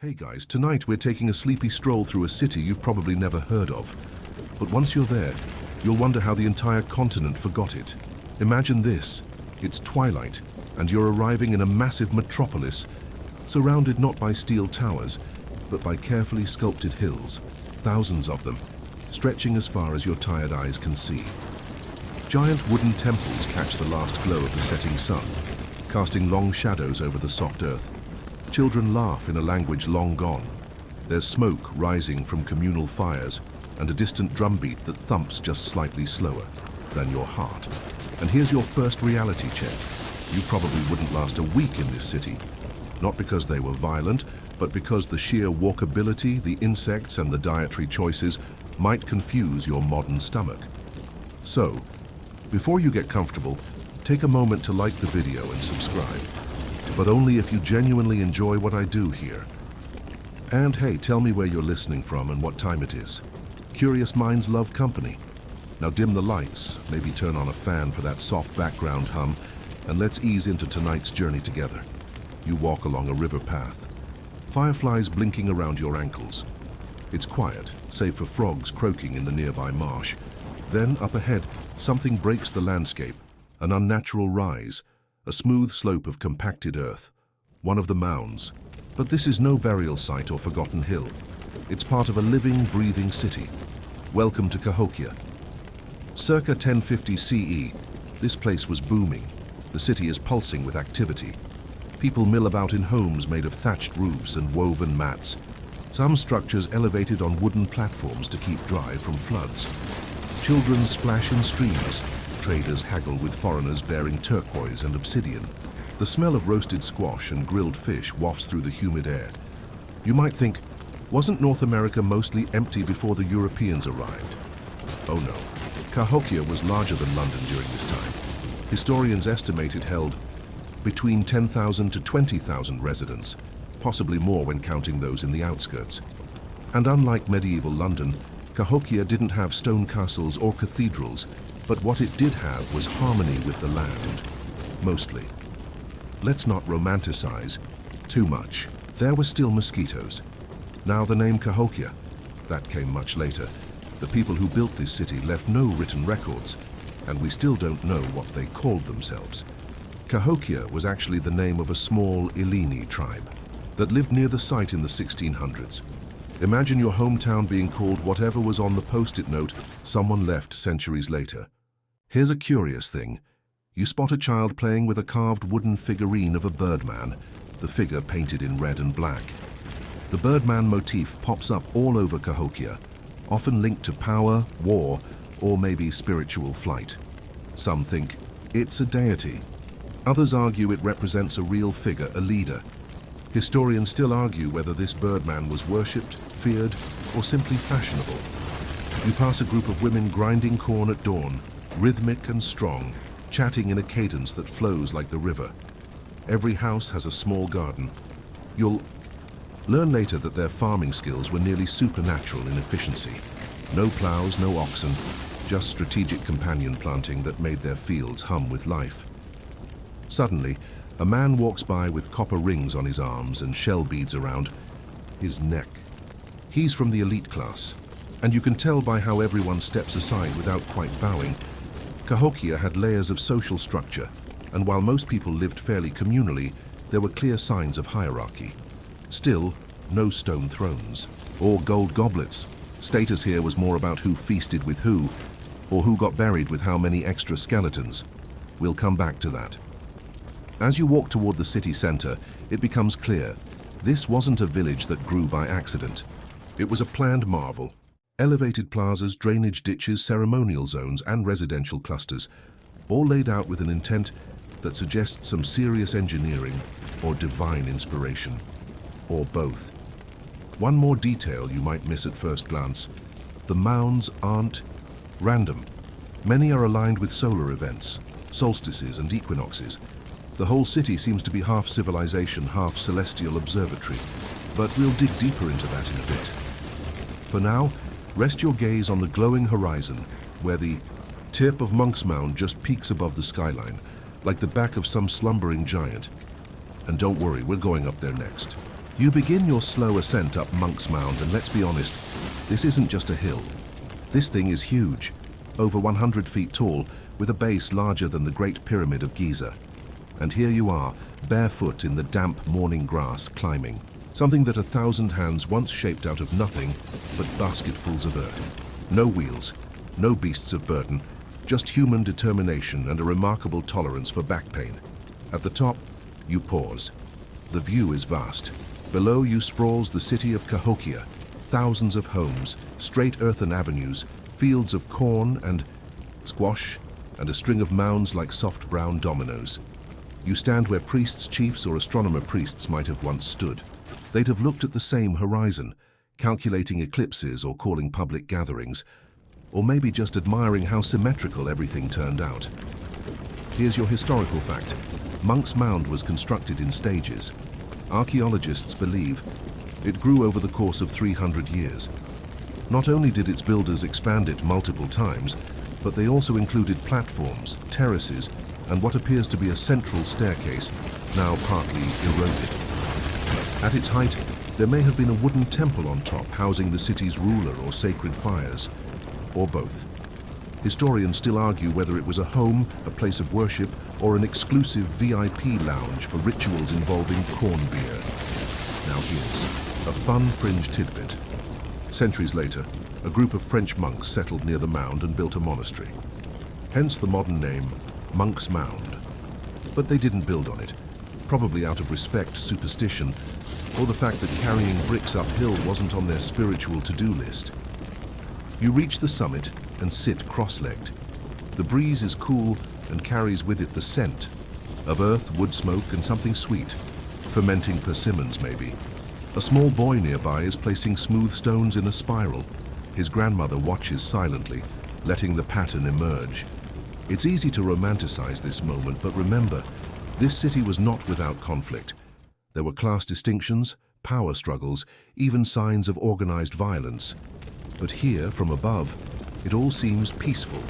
Hey guys, tonight we're taking a sleepy stroll through a city you've probably never heard of. But once you're there, you'll wonder how the entire continent forgot it. Imagine this. It's twilight, and you're arriving in a massive metropolis, surrounded not by steel towers, but by carefully sculpted hills, thousands of them, stretching as far as your tired eyes can see. Giant wooden temples catch the last glow of the setting sun, casting long shadows over the soft earth. Children laugh in a language long gone. There's smoke rising from communal fires and a distant drumbeat that thumps just slightly slower than your heart. And here's your first reality check. You probably wouldn't last a week in this city. Not because they were violent, but because the sheer walkability, the insects and the dietary choices might confuse your modern stomach. So, before you get comfortable, take a moment to like the video and subscribe. But only if you genuinely enjoy what I do here. And hey, tell me where you're listening from and what time it is. Curious minds love company. Now dim the lights, maybe turn on a fan for that soft background hum, and let's ease into tonight's journey together. You walk along a river path, fireflies blinking around your ankles. It's quiet, save for frogs croaking in the nearby marsh. Then, up ahead, something breaks the landscape, an unnatural rise. A smooth slope of compacted earth, one of the mounds. But this is no burial site or forgotten hill. It's part of a living, breathing city. Welcome to Cahokia. Circa 1050 CE, this place was booming. The city is pulsing with activity. People mill about in homes made of thatched roofs and woven mats. Some structures elevated on wooden platforms to keep dry from floods. Children splash in streams. Traders haggle with foreigners bearing turquoise and obsidian. The smell of roasted squash and grilled fish wafts through the humid air. You might think, wasn't North America mostly empty before the Europeans arrived? Oh no, Cahokia was larger than London during this time. Historians estimate it held between 10,000 to 20,000 residents, possibly more when counting those in the outskirts. And unlike medieval London, Cahokia didn't have stone castles or cathedrals, but what it did have was harmony with the land, mostly. Let's not romanticize too much. There were still mosquitoes. Now the name Cahokia, that came much later. The people who built this city left no written records, and we still don't know what they called themselves. Cahokia was actually the name of a small Illini tribe that lived near the site in the 1600s. Imagine your hometown being called whatever was on the post-it note someone left centuries later. Here's a curious thing. You spot a child playing with a carved wooden figurine of a Birdman, the figure painted in red and black. The Birdman motif pops up all over Cahokia, often linked to power, war, or maybe spiritual flight. Some think it's a deity. Others argue it represents a real figure, a leader. Historians still argue whether this Birdman was worshipped, feared, or simply fashionable. You pass a group of women grinding corn at dawn, rhythmic and strong, chatting in a cadence that flows like the river. Every house has a small garden. You'll learn later that their farming skills were nearly supernatural in efficiency. No plows, no oxen, just strategic companion planting that made their fields hum with life. Suddenly, a man walks by with copper rings on his arms and shell beads around his neck. He's from the elite class, and you can tell by how everyone steps aside without quite bowing. Cahokia had layers of social structure, and while most people lived fairly communally, there were clear signs of hierarchy. Still, no stone thrones or gold goblets. Status here was more about who feasted with who, or who got buried with how many extra skeletons. We'll come back to that. As you walk toward the city center, it becomes clear this wasn't a village that grew by accident. It was a planned marvel. Elevated plazas, drainage ditches, ceremonial zones, and residential clusters, all laid out with an intent that suggests some serious engineering or divine inspiration, or both. One more detail you might miss at first glance. The mounds aren't random. Many are aligned with solar events, solstices and equinoxes. The whole city seems to be half civilization, half celestial observatory, but we'll dig deeper into that in a bit. For now, rest your gaze on the glowing horizon, where the tip of Monk's Mound just peaks above the skyline, like the back of some slumbering giant. And don't worry, we're going up there next. You begin your slow ascent up Monk's Mound, and let's be honest, this isn't just a hill. This thing is huge, over 100 feet tall, with a base larger than the Great Pyramid of Giza. And here you are, barefoot in the damp morning grass, climbing. Something that 1,000 hands once shaped out of nothing but basketfuls of earth. No wheels, no beasts of burden, just human determination and a remarkable tolerance for back pain. At the top, you pause. The view is vast. Below you sprawls the city of Cahokia, thousands of homes, straight earthen avenues, fields of corn and squash, and a string of mounds like soft brown dominoes. You stand where priests, chiefs, or astronomer priests might have once stood. They'd have looked at the same horizon, calculating eclipses or calling public gatherings, or maybe just admiring how symmetrical everything turned out. Here's your historical fact. Monk's Mound was constructed in stages. Archaeologists believe it grew over the course of 300 years. Not only did its builders expand it multiple times, but they also included platforms, terraces, and what appears to be a central staircase, now partly eroded. At its height, there may have been a wooden temple on top housing the city's ruler or sacred fires, or both. Historians still argue whether it was a home, a place of worship, or an exclusive VIP lounge for rituals involving corn beer. Now here's a fun fringe tidbit. Centuries later, a group of French monks settled near the mound and built a monastery. Hence the modern name, Monk's Mound. But they didn't build on it, probably out of respect, superstition, or the fact that carrying bricks uphill wasn't on their spiritual to-do list. You reach the summit and sit cross-legged. The breeze is cool and carries with it the scent of earth, wood smoke, and something sweet, fermenting persimmons maybe. A small boy nearby is placing smooth stones in a spiral. His grandmother watches silently, letting the pattern emerge. It's easy to romanticize this moment, but remember, this city was not without conflict. There were class distinctions, power struggles, even signs of organized violence. But here, from above, it all seems peaceful,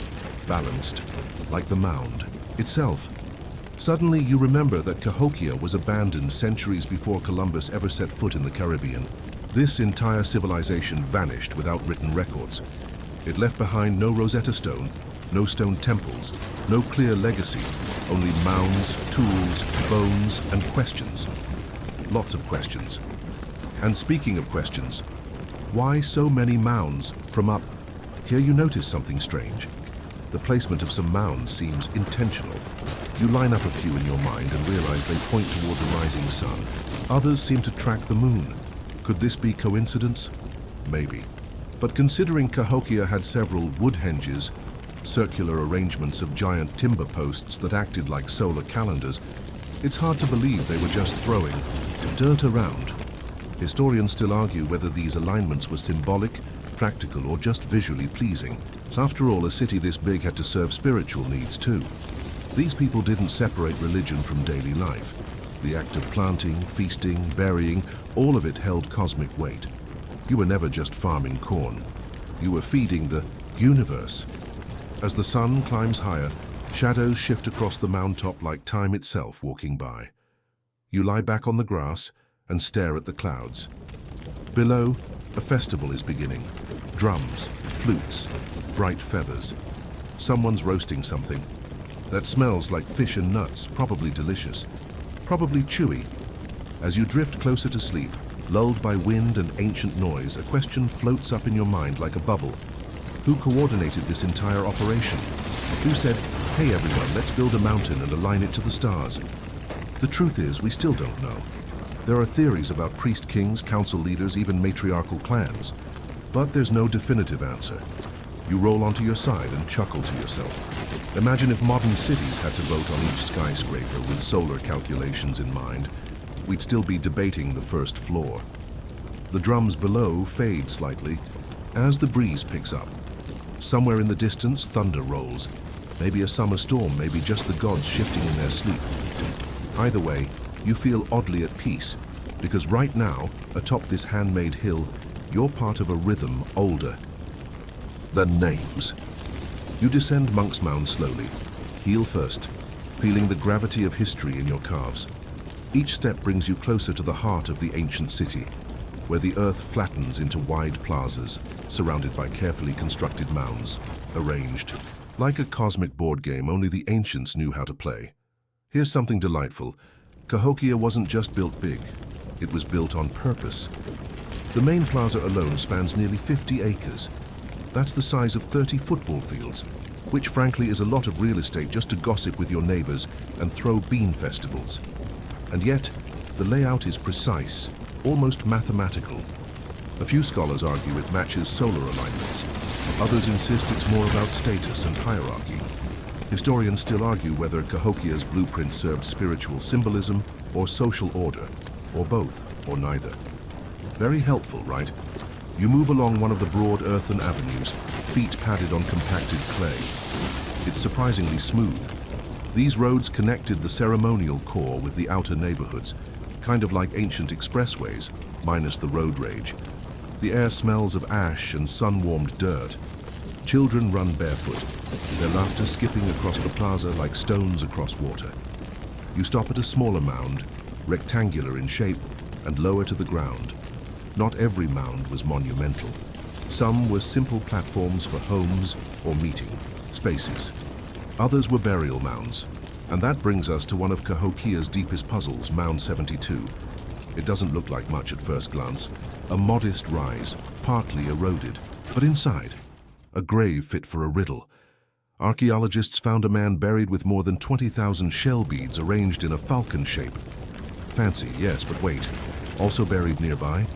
balanced, like the mound itself. Suddenly, you remember that Cahokia was abandoned centuries before Columbus ever set foot in the Caribbean. This entire civilization vanished without written records. It left behind no Rosetta Stone, no stone temples, no clear legacy, only mounds, tools, bones, and questions. Lots of questions. And speaking of questions, why so many mounds from up? Here you notice something strange. The placement of some mounds seems intentional. You line up a few in your mind and realize they point toward the rising sun. Others seem to track the moon. Could this be coincidence? Maybe. But considering Cahokia had several woodhenges, circular arrangements of giant timber posts that acted like solar calendars, it's hard to believe they were just throwing dirt around. Historians still argue whether these alignments were symbolic, practical, or just visually pleasing. After all, a city this big had to serve spiritual needs too. These people didn't separate religion from daily life. The act of planting, feasting, burying, all of it held cosmic weight. You were never just farming corn. You were feeding the universe. As the sun climbs higher, shadows shift across the mound top like time itself walking by. You lie back on the grass and stare at the clouds. Below, a festival is beginning. Drums, flutes, bright feathers. Someone's roasting something. That smells like fish and nuts, probably delicious, probably chewy. As you drift closer to sleep, lulled by wind and ancient noise, a question floats up in your mind like a bubble. Who coordinated this entire operation? Who said, "Hey everyone, let's build a mountain and align it to the stars"? The truth is, we still don't know. There are theories about priest kings, council leaders, even matriarchal clans. But there's no definitive answer. You roll onto your side and chuckle to yourself. Imagine if modern cities had to vote on each skyscraper with solar calculations in mind. We'd still be debating the first floor. The drums below fade slightly as the breeze picks up. Somewhere in the distance, thunder rolls. Maybe a summer storm, maybe just the gods shifting in their sleep. Either way, you feel oddly at peace, because right now, atop this handmade hill, you're part of a rhythm older than names. You descend Monk's Mound slowly, heel first, feeling the gravity of history in your calves. Each step brings you closer to the heart of the ancient city, where the earth flattens into wide plazas, surrounded by carefully constructed mounds, arranged. Like a cosmic board game, only the ancients knew how to play. Here's something delightful. Cahokia wasn't just built big, it was built on purpose. The main plaza alone spans nearly 50 acres. That's the size of 30 football fields, which frankly is a lot of real estate just to gossip with your neighbors and throw bean festivals. And yet, the layout is precise, almost mathematical. A few scholars argue it matches solar alignments. Others insist it's more about status and hierarchy. Historians still argue whether Cahokia's blueprint served spiritual symbolism or social order, or both, or neither. Very helpful, right? You move along one of the broad earthen avenues, feet padded on compacted clay. It's surprisingly smooth. These roads connected the ceremonial core with the outer neighborhoods, kind of like ancient expressways, minus the road rage. The air smells of ash and sun-warmed dirt. Children run barefoot, their laughter skipping across the plaza like stones across water. You stop at a smaller mound, rectangular in shape and lower to the ground. Not every mound was monumental. Some were simple platforms for homes or meeting spaces. Others were burial mounds. And that brings us to one of Cahokia's deepest puzzles, Mound 72. It doesn't look like much at first glance. A modest rise, partly eroded. But inside, a grave fit for a riddle. Archaeologists found a man buried with more than 20,000 shell beads arranged in a falcon shape. Fancy, yes, but wait. Also buried nearby,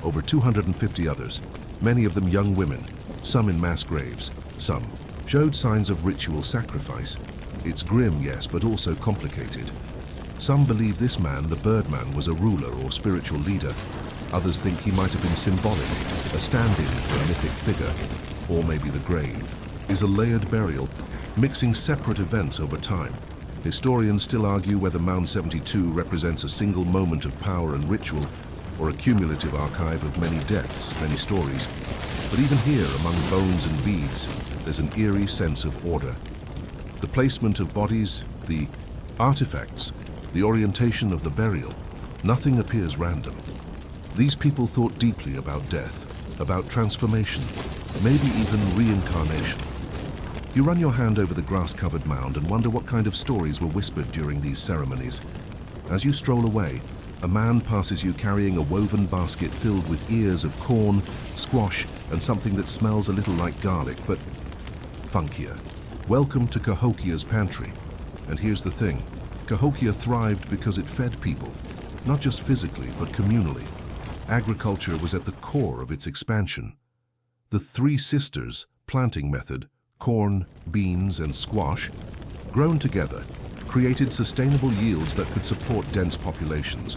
over 250 others, many of them young women, some in mass graves, some showed signs of ritual sacrifice. It's grim, yes, but also complicated. Some believe this man, the Birdman, was a ruler or spiritual leader. Others think he might have been symbolic, a stand-in for a mythic figure. Or maybe the grave is a layered burial, mixing separate events over time. Historians still argue whether Mound 72 represents a single moment of power and ritual, or a cumulative archive of many deaths, many stories. But even here, among bones and beads, there's an eerie sense of order. The placement of bodies, the artifacts, the orientation of the burial, nothing appears random. These people thought deeply about death, about transformation, maybe even reincarnation. You run your hand over the grass-covered mound and wonder what kind of stories were whispered during these ceremonies. As you stroll away, a man passes you carrying a woven basket filled with ears of corn, squash, and something that smells a little like garlic, but funkier. Welcome to Cahokia's pantry. And here's the thing. Cahokia thrived because it fed people, not just physically, but communally. Agriculture was at the core of its expansion. The Three Sisters planting method, corn, beans, and squash, grown together, created sustainable yields that could support dense populations.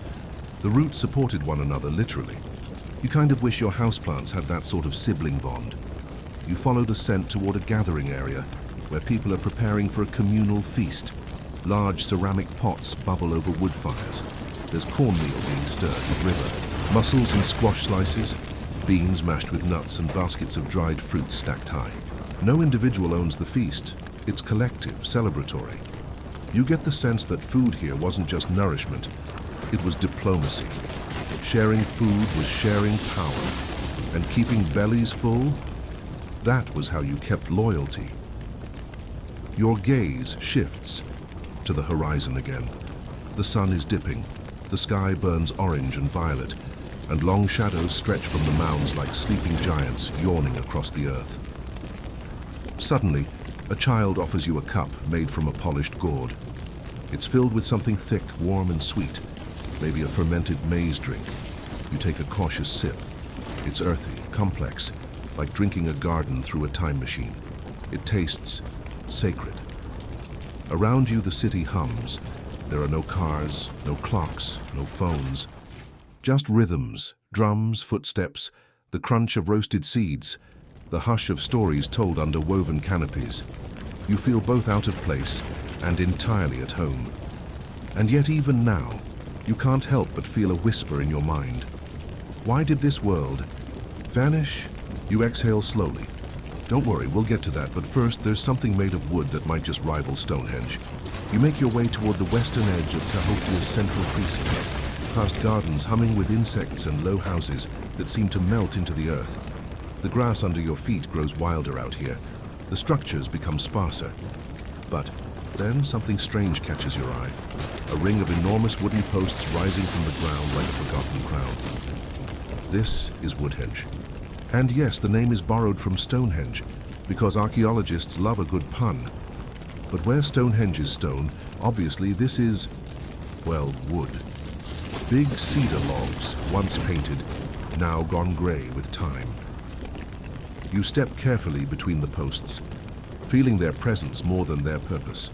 The roots supported one another literally. You kind of wish your houseplants had that sort of sibling bond. You follow the scent toward a gathering area where people are preparing for a communal feast. Large ceramic pots bubble over wood fires. There's cornmeal being stirred with river, mussels and squash slices, beans mashed with nuts, and baskets of dried fruit stacked high. No individual owns the feast. It's collective, celebratory. You get the sense that food here wasn't just nourishment, it was diplomacy. Sharing food was sharing power, and keeping bellies full, that was how you kept loyalty. Your gaze shifts to the horizon again. The sun is dipping, the sky burns orange and violet, and long shadows stretch from the mounds like sleeping giants yawning across the earth. Suddenly, a child offers you a cup made from a polished gourd. It's filled with something thick, warm, and sweet, maybe a fermented maize drink. You take a cautious sip. It's earthy, complex, like drinking a garden through a time machine. It tastes sacred. Around you, the city hums. There are no cars, no clocks, no phones. Just rhythms, drums, footsteps, the crunch of roasted seeds, the hush of stories told under woven canopies. You feel both out of place and entirely at home. And yet even now, you can't help but feel a whisper in your mind. Why did this world vanish? You exhale slowly. Don't worry, we'll get to that, but first there's something made of wood that might just rival Stonehenge. You make your way toward the western edge of Cahokia's central precinct, past gardens humming with insects and low houses that seem to melt into the earth. The grass under your feet grows wilder out here. The structures become sparser. But then something strange catches your eye. A ring of enormous wooden posts rising from the ground like a forgotten crown. This is Woodhenge. And yes, the name is borrowed from Stonehenge, because archaeologists love a good pun. But where Stonehenge is stone, obviously this is, well, wood. Big cedar logs, once painted, now gone grey with time. You step carefully between the posts, feeling their presence more than their purpose.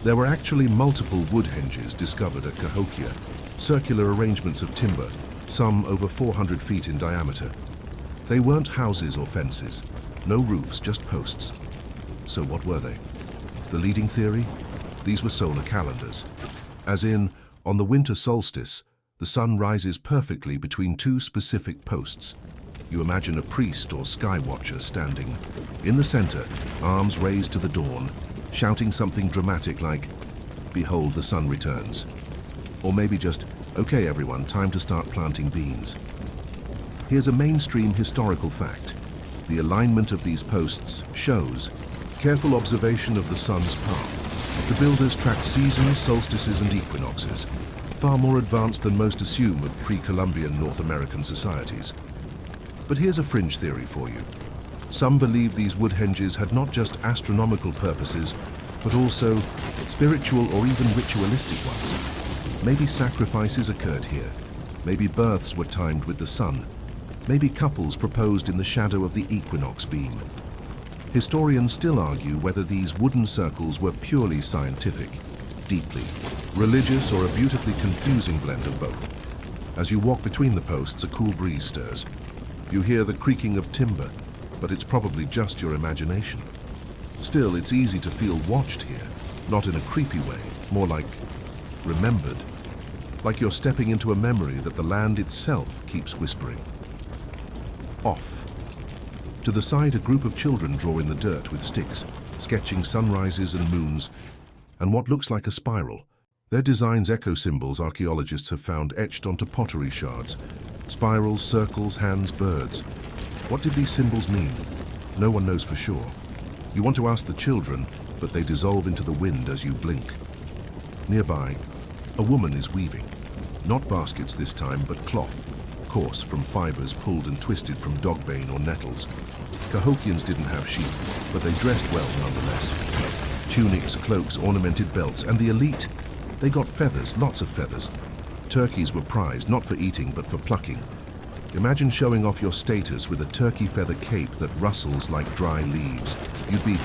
There were actually multiple Woodhenges discovered at Cahokia, circular arrangements of timber, some over 400 feet in diameter. They weren't houses or fences, no roofs, just posts. So what were they? The leading theory? These were solar calendars. As in, on the winter solstice, the sun rises perfectly between two specific posts. You imagine a priest or sky watcher standing. In the center, arms raised to the dawn, shouting something dramatic like, "Behold, the sun returns." Or maybe just, "Okay everyone, time to start planting beans." Here's a mainstream historical fact. The alignment of these posts shows careful observation of the sun's path. The builders tracked seasons, solstices, and equinoxes, far more advanced than most assume of pre-Columbian North American societies. But here's a fringe theory for you. Some believe these Woodhenges had not just astronomical purposes, but also spiritual or even ritualistic ones. Maybe sacrifices occurred here. Maybe births were timed with the sun. Maybe couples proposed in the shadow of the equinox beam. Historians still argue whether these wooden circles were purely scientific, deeply religious, or a beautifully confusing blend of both. As you walk between the posts, a cool breeze stirs. You hear the creaking of timber, but it's probably just your imagination. Still, it's easy to feel watched here, not in a creepy way, more like remembered. Like you're stepping into a memory that the land itself keeps whispering. Off. To the side, a group of children draw in the dirt with sticks, sketching sunrises and moons, and what looks like a spiral. Their designs echo symbols archaeologists have found etched onto pottery shards. Spirals, circles, hands, birds. What did these symbols mean? No one knows for sure. You want to ask the children, but they dissolve into the wind as you blink. Nearby, a woman is weaving. Not baskets this time, but cloth, coarse from fibers pulled and twisted from dogbane or nettles. Cahokians didn't have sheep, but they dressed well nonetheless. Tunics, cloaks, ornamented belts, and the elite, they got feathers, lots of feathers. Turkeys were prized, not for eating, but for plucking. Imagine showing off your status with a turkey feather cape that rustles like dry leaves. You'd be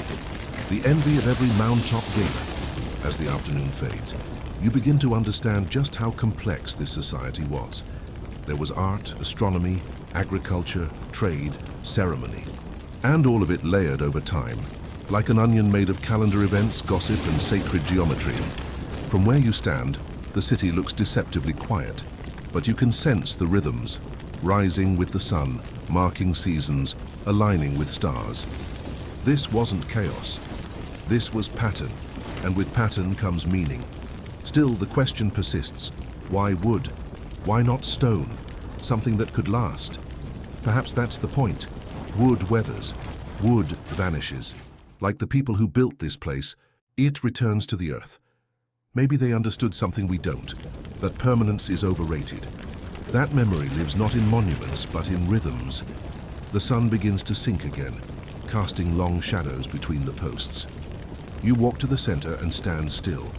the envy of every mound-top gamer. As the afternoon fades, you begin to understand just how complex this society was. There was art, astronomy, agriculture, trade, ceremony, and all of it layered over time, like an onion made of calendar events, gossip, and sacred geometry. From where you stand, the city looks deceptively quiet, but you can sense the rhythms, rising with the sun, marking seasons, aligning with stars. This wasn't chaos. This was pattern, and with pattern comes meaning. Still, the question persists. Why wood? Why not stone? Something that could last. Perhaps that's the point. Wood weathers. Wood vanishes. Like the people who built this place, it returns to the earth. Maybe they understood something we don't, that permanence is overrated. That memory lives not in monuments, but in rhythms. The sun begins to sink again, casting long shadows between the posts. You walk to the center and stand still,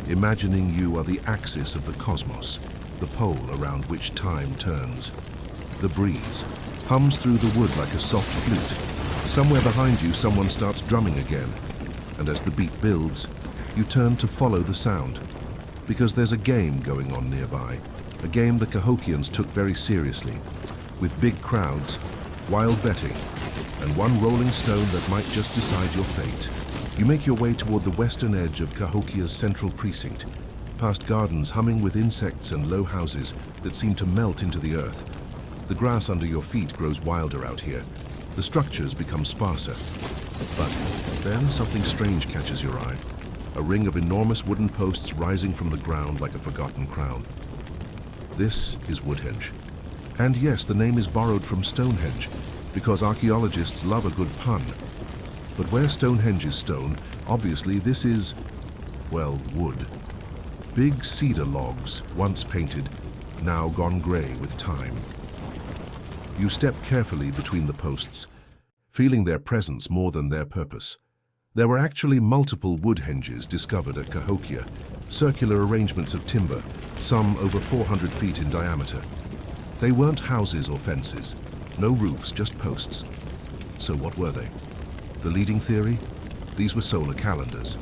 imagining you are the axis of the cosmos, the pole around which time turns. The breeze hums through the wood like a soft flute. Somewhere behind you, someone starts drumming again, and as the beat builds, you turn to follow the sound, because there's a game going on nearby, a game the Cahokians took very seriously, with big crowds, wild betting, and one rolling stone that might just decide your fate. You make your way toward the western edge of Cahokia's central precinct, past gardens humming with insects and low houses that seem to melt into the earth. The grass under your feet grows wilder out here. The structures become sparser. But then something strange catches your eye. a ring of enormous wooden posts rising from the ground like a forgotten crown. This is Woodhenge. And yes, the name is borrowed from Stonehenge, because archaeologists love a good pun. But where Stonehenge is stone, obviously this is, well, wood. Big cedar logs, once painted, now gone grey with time. You step carefully between the posts, feeling their presence more than their purpose. There were actually multiple Woodhenges discovered at Cahokia, circular arrangements of timber, some over 400 feet in diameter. They weren't houses or fences, no roofs, just posts. So what were they? The leading theory? These were solar calendars.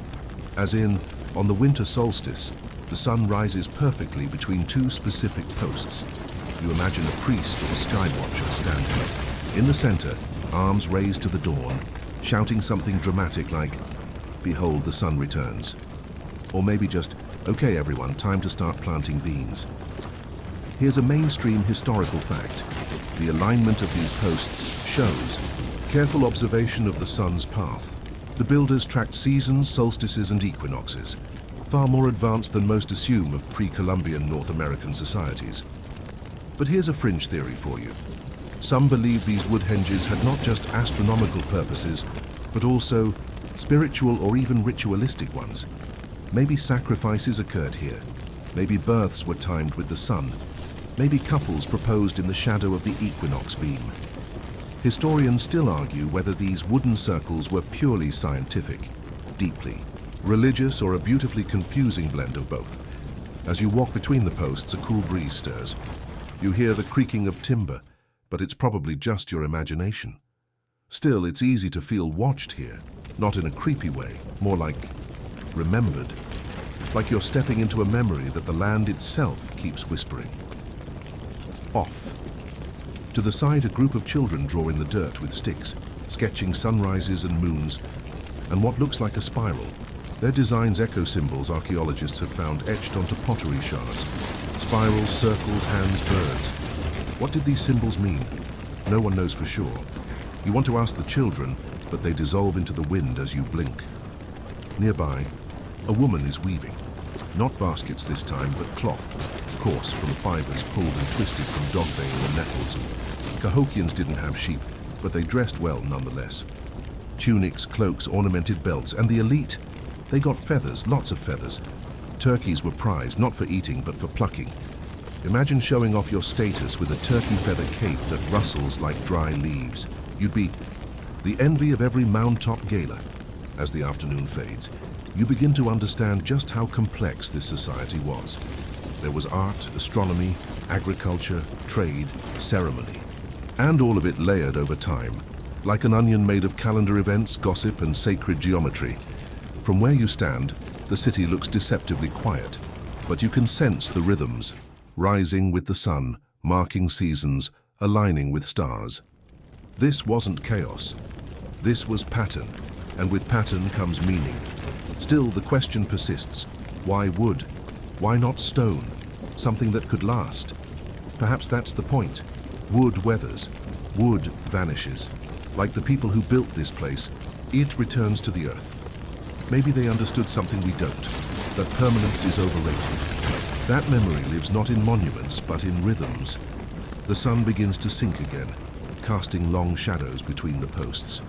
As in, on the winter solstice, the sun rises perfectly between two specific posts. You imagine a priest or sky watcher standing. In the center, arms raised to the dawn, shouting something dramatic like, "Behold, the sun returns." Or maybe just, "Okay everyone, time to start planting beans." Here's a mainstream historical fact. The alignment of these posts shows careful observation of the sun's path. The builders tracked seasons, solstices, and equinoxes, far more advanced than most assume of pre-Columbian North American societies. But here's a fringe theory for you. Some believe these Woodhenges had not just astronomical purposes, but also spiritual or even ritualistic ones. Maybe sacrifices occurred here. Maybe births were timed with the sun. Maybe couples proposed in the shadow of the equinox beam. Historians still argue whether these wooden circles were purely scientific, deeply religious, or a beautifully confusing blend of both. As you walk between the posts, a cool breeze stirs. You hear the creaking of timber, but it's probably just your imagination. Still, it's easy to feel watched here, not in a creepy way, more like remembered. Like you're stepping into a memory that the land itself keeps whispering. Off. To the side, a group of children draw in the dirt with sticks, sketching sunrises and moons, and what looks like a spiral. Their designs echo symbols archaeologists have found etched onto pottery shards. Spirals, circles, hands, birds. What did these symbols mean? No one knows for sure. You want to ask the children, but they dissolve into the wind as you blink. Nearby, a woman is weaving. Not baskets this time, but cloth, coarse from fibers pulled and twisted from dogbane or nettles. Cahokians didn't have sheep, but they dressed well nonetheless. Tunics, cloaks, ornamented belts, and the elite, they got feathers, lots of feathers. Turkeys were prized, not for eating, but for plucking. Imagine showing off your status with a turkey feather cape that rustles like dry leaves. You'd be the envy of every mound-top gala. As the afternoon fades, you begin to understand just how complex this society was. There was art, astronomy, agriculture, trade, ceremony, and all of it layered over time, like an onion made of calendar events, gossip, and sacred geometry. From where you stand, the city looks deceptively quiet, but you can sense the rhythms, rising with the sun, marking seasons, aligning with stars. This wasn't chaos. This was pattern, and with pattern comes meaning. Still, the question persists. Why wood? Why not stone? Something that could last. Perhaps that's the point. Wood weathers. Wood vanishes. Like the people who built this place, it returns to the earth. Maybe they understood something we don't, that permanence is overrated. That memory lives not in monuments, but in rhythms. The sun begins to sink again, casting long shadows between the posts.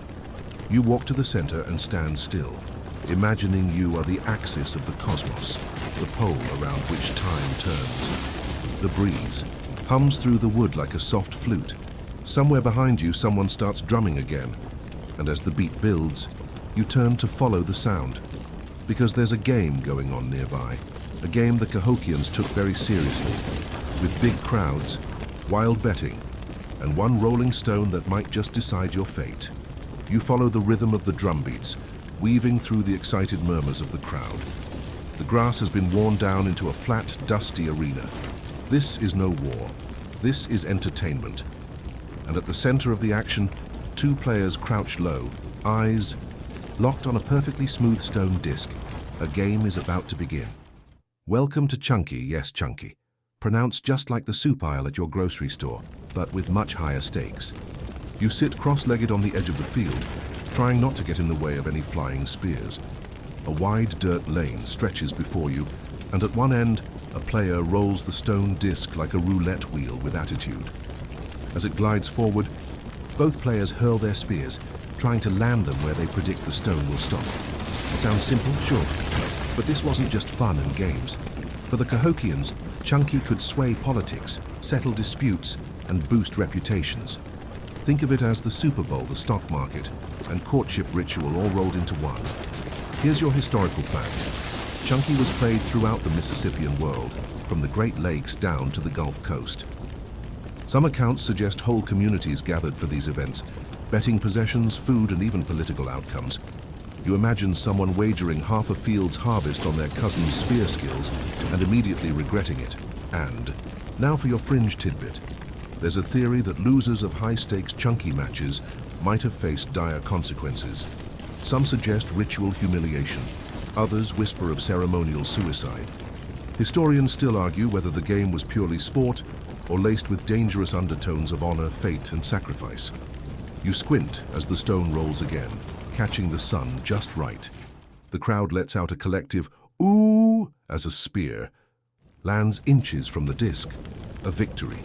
You walk to the center and stand still, imagining you are the axis of the cosmos, the pole around which time turns. The breeze hums through the wood like a soft flute. Somewhere behind you, someone starts drumming again, and as the beat builds, you turn to follow the sound, because there's a game going on nearby, a game the Cahokians took very seriously, with big crowds, wild betting, and one rolling stone that might just decide your fate. You follow the rhythm of the drum beats, weaving through the excited murmurs of the crowd. The grass has been worn down into a flat, dusty arena. This is no war. This is entertainment. And at the center of the action, two players crouch low, eyes locked on a perfectly smooth stone disc. A game is about to begin. Welcome to Chunky, yes Chunky. Pronounced just like the soup aisle at your grocery store, but with much higher stakes. You sit cross-legged on the edge of the field, trying not to get in the way of any flying spears. A wide dirt lane stretches before you, and at one end, a player rolls the stone disc like a roulette wheel with attitude. As it glides forward, both players hurl their spears, trying to land them where they predict the stone will stop. Sounds simple? Sure. But this wasn't just fun and games. For the Cahokians, Chunky could sway politics, settle disputes, and boost reputations. Think of it as the Super Bowl, the stock market, and courtship ritual all rolled into one. Here's your historical fact. Chunky was played throughout the Mississippian world, from the Great Lakes down to the Gulf Coast. Some accounts suggest whole communities gathered for these events, betting possessions, food, and even political outcomes. You imagine someone wagering half a field's harvest on their cousin's spear skills and immediately regretting it. And now for your fringe tidbit. There's a theory that losers of high-stakes Chunky matches might have faced dire consequences. Some suggest ritual humiliation. Others whisper of ceremonial suicide. Historians still argue whether the game was purely sport or laced with dangerous undertones of honor, fate, and sacrifice. You squint as the stone rolls again, catching the sun just right. The crowd lets out a collective "ooh" as a spear lands inches from the disc. A victory.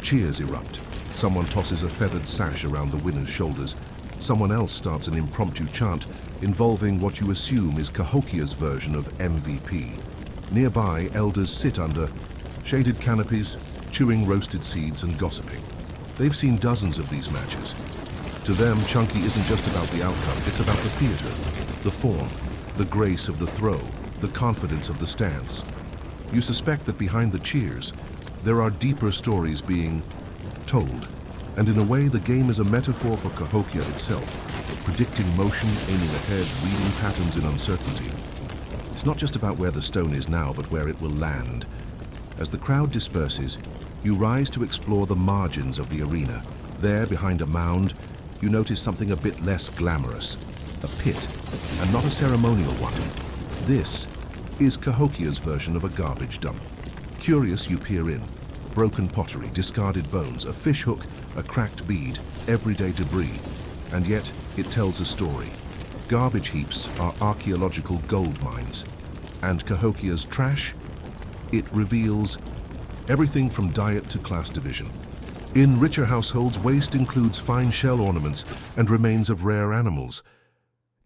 Cheers erupt. Someone tosses a feathered sash around the winner's shoulders. Someone else starts an impromptu chant involving what you assume is Cahokia's version of MVP. Nearby, elders sit under shaded canopies, chewing roasted seeds and gossiping. They've seen dozens of these matches. To them, Chunky isn't just about the outcome, it's about the theater, the form, the grace of the throw, the confidence of the stance. You suspect that behind the cheers, there are deeper stories being told. And in a way, the game is a metaphor for Cahokia itself, predicting motion, aiming ahead, reading patterns in uncertainty. It's not just about where the stone is now, but where it will land. As the crowd disperses, you rise to explore the margins of the arena. There, behind a mound, you notice something a bit less glamorous. A pit, and not a ceremonial one. This is Cahokia's version of a garbage dump. Curious, you peer in. Broken pottery, discarded bones, a fish hook, a cracked bead, everyday debris. And yet, it tells a story. Garbage heaps are archaeological gold mines. And Cahokia's trash? It reveals everything from diet to class division. In richer households, waste includes fine shell ornaments and remains of rare animals.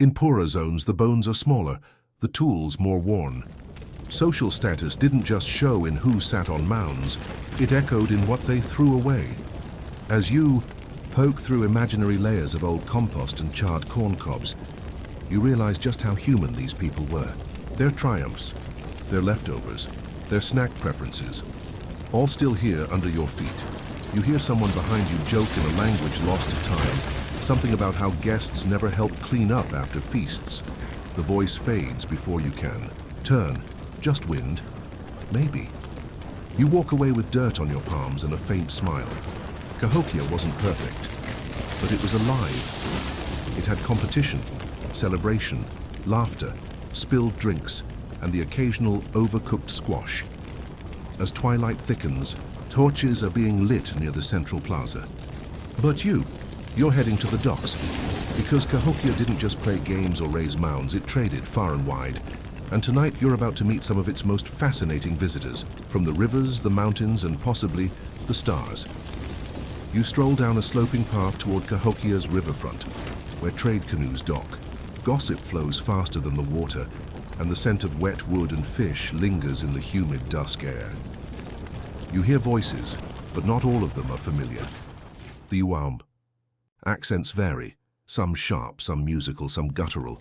In poorer zones, the bones are smaller, the tools more worn. Social status didn't just show in who sat on mounds, it echoed in what they threw away. As you poke through imaginary layers of old compost and charred corn cobs, you realize just how human these people were. Their triumphs, their leftovers, their snack preferences, all still here under your feet. You hear someone behind you joke in a language lost to time, something about how guests never help clean up after feasts. The voice fades before you can turn. Just wind? Maybe. You walk away with dirt on your palms and a faint smile. Cahokia wasn't perfect, but it was alive. It had competition, celebration, laughter, spilled drinks, and the occasional overcooked squash. As twilight thickens, torches are being lit near the central plaza. But you're heading to the docks, because Cahokia didn't just play games or raise mounds, it traded far and wide. And tonight you're about to meet some of its most fascinating visitors, from the rivers, the mountains, and possibly the stars. You stroll down a sloping path toward Cahokia's riverfront, where trade canoes dock. Gossip flows faster than the water, and the scent of wet wood and fish lingers in the humid dusk air. You hear voices, but not all of them are familiar. The Uwamb. Accents vary, some sharp, some musical, some guttural.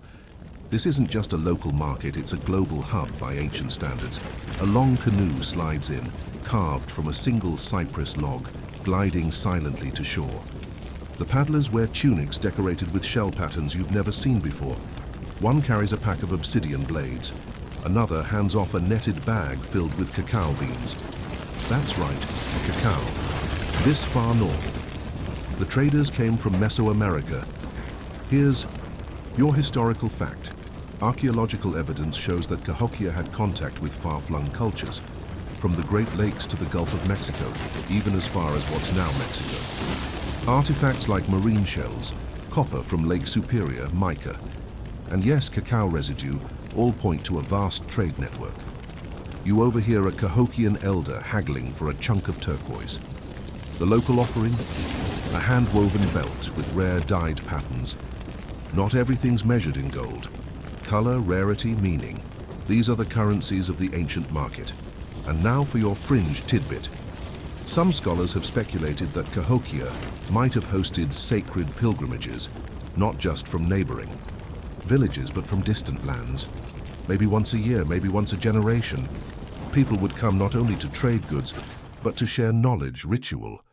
This isn't just a local market, it's a global hub by ancient standards. A long canoe slides in, carved from a single cypress log, gliding silently to shore. The paddlers wear tunics decorated with shell patterns you've never seen before. One carries a pack of obsidian blades. Another hands off a netted bag filled with cacao beans. That's right, cacao. This far north. The traders came from Mesoamerica. Here's your historical fact. Archaeological evidence shows that Cahokia had contact with far-flung cultures, from the Great Lakes to the Gulf of Mexico, even as far as what's now Mexico. Artifacts like marine shells, copper from Lake Superior, mica, and yes, cacao residue, all point to a vast trade network. You overhear a Cahokian elder haggling for a chunk of turquoise. The local offering? A hand-woven belt with rare dyed patterns. Not everything's measured in gold. Color, rarity, meaning. These are the currencies of the ancient market. And now for your fringe tidbit. Some scholars have speculated that Cahokia might have hosted sacred pilgrimages, not just from neighboring villages, but from distant lands. Maybe once a year, maybe once a generation. People would come not only to trade goods, but to share knowledge, ritual,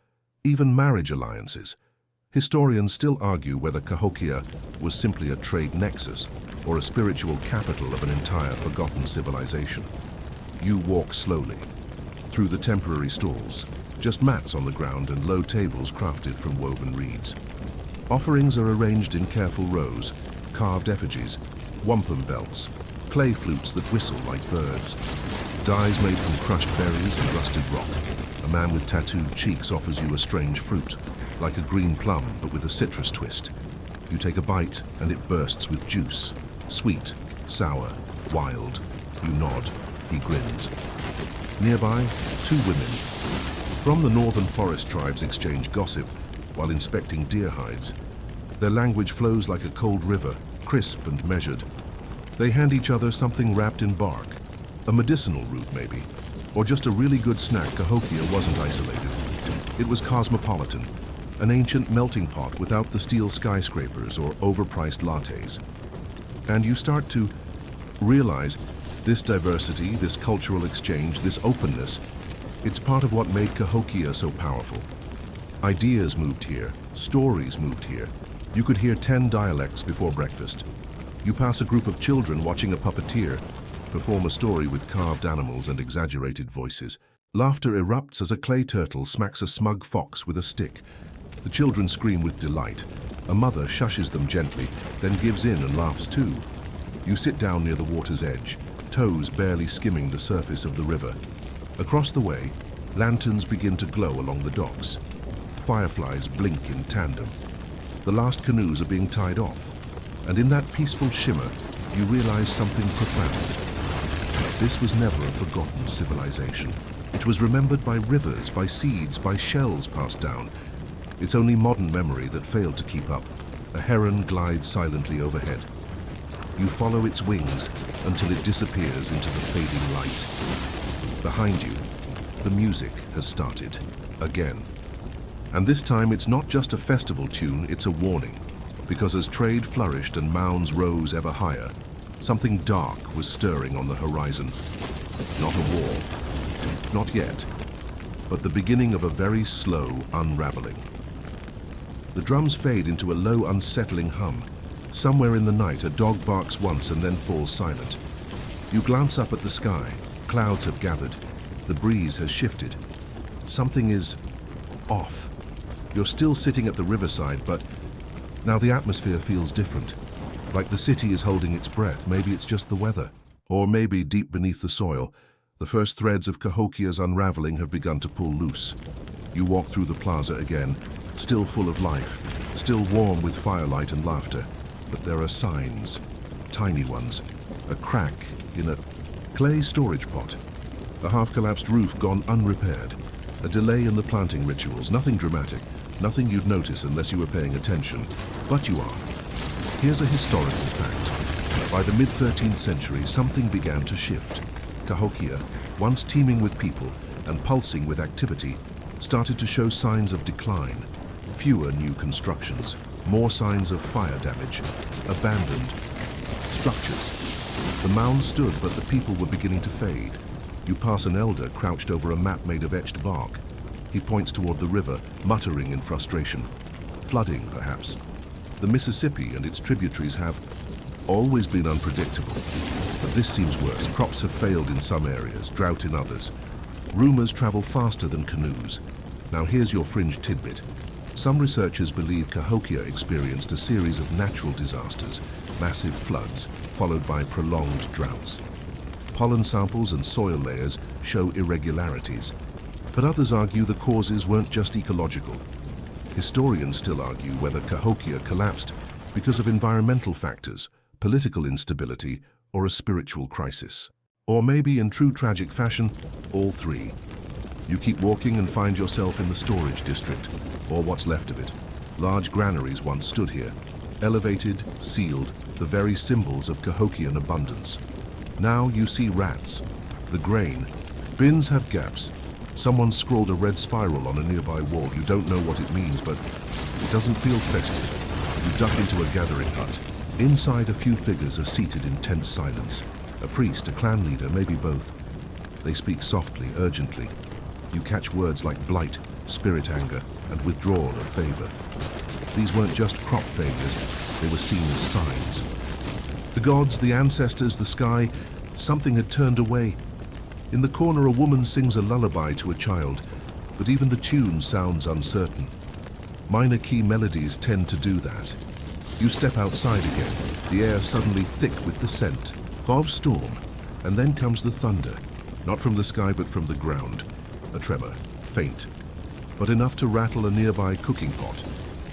even marriage alliances. Historians still argue whether Cahokia was simply a trade nexus or a spiritual capital of an entire forgotten civilization. You walk slowly through the temporary stalls, just mats on the ground and low tables crafted from woven reeds. Offerings are arranged in careful rows, carved effigies, wampum belts, clay flutes that whistle like birds, dyes made from crushed berries and rusted rock. A man with tattooed cheeks offers you a strange fruit, like a green plum but with a citrus twist. You take a bite and it bursts with juice, sweet, sour, wild. You nod, he grins. Nearby, two women from the northern forest tribes exchange gossip while inspecting deer hides. Their language flows like a cold river, crisp and measured. They hand each other something wrapped in bark, a medicinal root maybe, or just a really good snack. Cahokia wasn't isolated. It was cosmopolitan, an ancient melting pot without the steel skyscrapers or overpriced lattes. And you start to realize this diversity, this cultural exchange, this openness, it's part of what made Cahokia so powerful. Ideas moved here, stories moved here. You could hear 10 dialects before breakfast. You pass a group of children watching a puppeteer perform a story with carved animals and exaggerated voices. Laughter erupts as a clay turtle smacks a smug fox with a stick. The children scream with delight. A mother shushes them gently, then gives in and laughs too. You sit down near the water's edge, toes barely skimming the surface of the river. Across the way, lanterns begin to glow along the docks. Fireflies blink in tandem. The last canoes are being tied off, and in that peaceful shimmer, you realize something profound. This was never a forgotten civilization. It was remembered by rivers, by seeds, by shells passed down. It's only modern memory that failed to keep up. A heron glides silently overhead. You follow its wings until it disappears into the fading light. Behind you, the music has started again. And this time it's not just a festival tune, it's a warning. Because as trade flourished and mounds rose ever higher, something dark was stirring on the horizon. Not a war, not yet, but the beginning of a very slow unraveling. The drums fade into a low, unsettling hum. Somewhere in the night, a dog barks once and then falls silent. You glance up at the sky. Clouds have gathered. The breeze has shifted. Something is off. You're still sitting at the riverside, but now the atmosphere feels different. Like the city is holding its breath. Maybe it's just the weather. Or maybe deep beneath the soil, the first threads of Cahokia's unraveling have begun to pull loose. You walk through the plaza again, still full of life, still warm with firelight and laughter. But there are signs, tiny ones. A crack in a clay storage pot. A half-collapsed roof gone unrepaired. A delay in the planting rituals. Nothing dramatic. Nothing you'd notice unless you were paying attention. But you are. Here's a historical fact. By the mid-13th century, something began to shift. Cahokia, once teeming with people and pulsing with activity, started to show signs of decline. Fewer new constructions, more signs of fire damage, abandoned structures. The mounds stood, but the people were beginning to fade. You pass an elder crouched over a map made of etched bark. He points toward the river, muttering in frustration. Flooding, perhaps. The Mississippi and its tributaries have always been unpredictable. But this seems worse. Crops have failed in some areas, drought in others. Rumors travel faster than canoes. Now here's your fringe tidbit. Some researchers believe Cahokia experienced a series of natural disasters, massive floods, followed by prolonged droughts. Pollen samples and soil layers show irregularities, but others argue the causes weren't just ecological. Historians still argue whether Cahokia collapsed because of environmental factors, political instability, or a spiritual crisis. Or maybe, in true tragic fashion, all three. You keep walking and find yourself in the storage district, or what's left of it. Large granaries once stood here, elevated, sealed, the very symbols of Cahokian abundance. Now you see rats, the grain. Bins have gaps. Someone scrawled a red spiral on a nearby wall. You don't know what it means, but it doesn't feel festive. You duck into a gathering hut. Inside, a few figures are seated in tense silence. A priest, a clan leader, maybe both. They speak softly, urgently. You catch words like blight, spirit anger, and withdrawal of favor. These weren't just crop failures, they were seen as signs. The gods, the ancestors, the sky, something had turned away. In the corner, a woman sings a lullaby to a child, but even the tune sounds uncertain. Minor key melodies tend to do that. You step outside again, the air suddenly thick with the scent of storm, and then comes the thunder, not from the sky but from the ground. A tremor, faint, but enough to rattle a nearby cooking pot.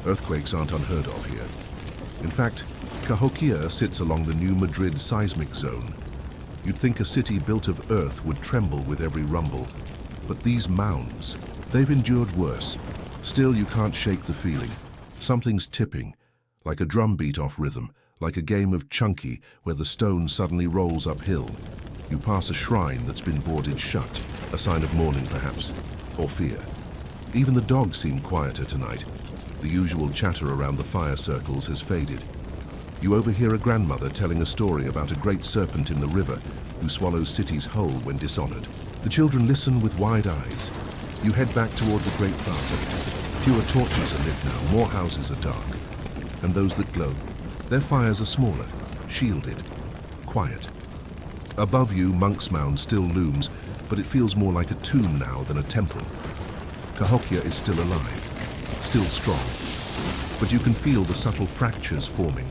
Earthquakes aren't unheard of here. In fact, Cahokia sits along the New Madrid seismic zone. You'd think a city built of earth would tremble with every rumble. But these mounds, they've endured worse. Still, you can't shake the feeling. Something's tipping, like a drumbeat off rhythm, like a game of chunky where the stone suddenly rolls uphill. You pass a shrine that's been boarded shut, a sign of mourning perhaps, or fear. Even the dogs seem quieter tonight. The usual chatter around the fire circles has faded. You overhear a grandmother telling a story about a great serpent in the river who swallows cities whole when dishonored. The children listen with wide eyes. You head back toward the great plaza. Fewer torches are lit now, more houses are dark. And those that glow, their fires are smaller, shielded, quiet. Above you, Monk's Mound still looms, but it feels more like a tomb now than a temple. Cahokia is still alive, still strong, but you can feel the subtle fractures forming,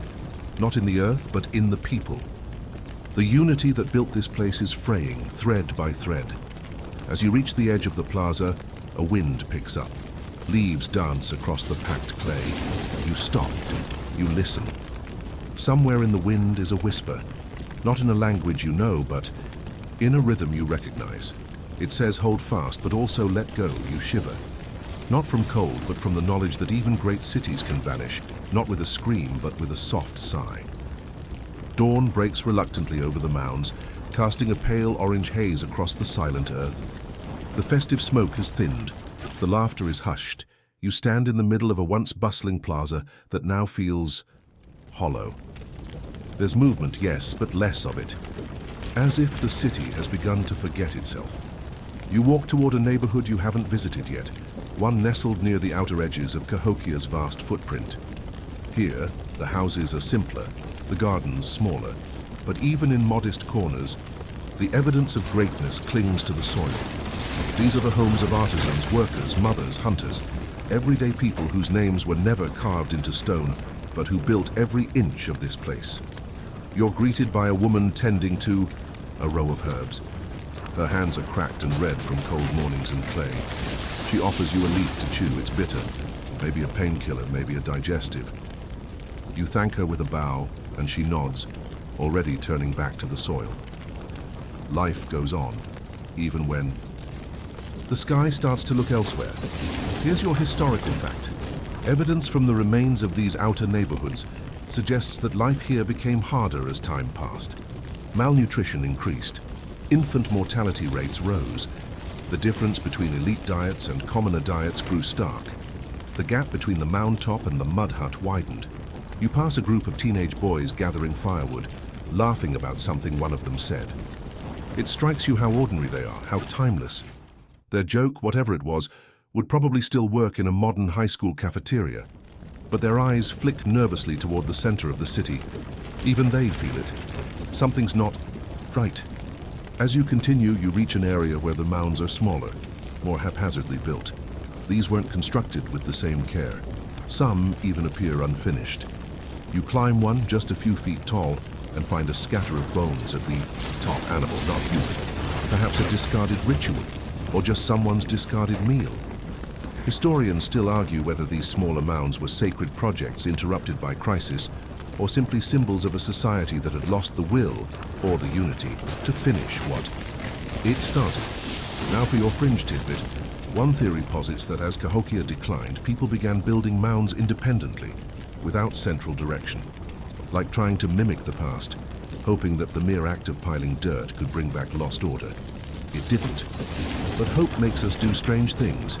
not in the earth, but in the people. The unity that built this place is fraying, thread by thread. As you reach the edge of the plaza, a wind picks up. Leaves dance across the packed clay. You stop, you listen. Somewhere in the wind is a whisper, not in a language you know, but in a rhythm you recognize. It says hold fast, but also let go, you shiver. Not from cold, but from the knowledge that even great cities can vanish, not with a scream, but with a soft sigh. Dawn breaks reluctantly over the mounds, casting a pale orange haze across the silent earth. The festive smoke has thinned. The laughter is hushed. You stand in the middle of a once bustling plaza that now feels hollow. There's movement, yes, but less of it. As if the city has begun to forget itself. You walk toward a neighborhood you haven't visited yet, one nestled near the outer edges of Cahokia's vast footprint. Here, the houses are simpler, the gardens smaller, but even in modest corners, the evidence of greatness clings to the soil. These are the homes of artisans, workers, mothers, hunters, everyday people whose names were never carved into stone, but who built every inch of this place. You're greeted by a woman tending to a row of herbs. Her hands are cracked and red from cold mornings and clay. She offers you a leaf to chew. It's bitter, maybe a painkiller, maybe a digestive. You thank her with a bow, and she nods, already turning back to the soil. Life goes on, even when the sky starts to look elsewhere. Here's your historical fact. Evidence from the remains of these outer neighborhoods suggests that life here became harder as time passed. Malnutrition increased. Infant mortality rates rose. The difference between elite diets and commoner diets grew stark. The gap between the mound top and the mud hut widened. You pass a group of teenage boys gathering firewood, laughing about something one of them said. It strikes you how ordinary they are, how timeless. Their joke, whatever it was, would probably still work in a modern high school cafeteria. But their eyes flick nervously toward the center of the city. Even they feel it. Something's not right. As you continue, you reach an area where the mounds are smaller, more haphazardly built. These weren't constructed with the same care. Some even appear unfinished. You climb one just a few feet tall and find a scatter of bones at the top, animal, not human. Perhaps a discarded ritual, or just someone's discarded meal. Historians still argue whether these smaller mounds were sacred projects interrupted by crisis, or simply symbols of a society that had lost the will, or the unity, to finish what it started. Now for your fringe tidbit. One theory posits that as Cahokia declined, people began building mounds independently, without central direction, like trying to mimic the past, hoping that the mere act of piling dirt could bring back lost order. It didn't. But hope makes us do strange things.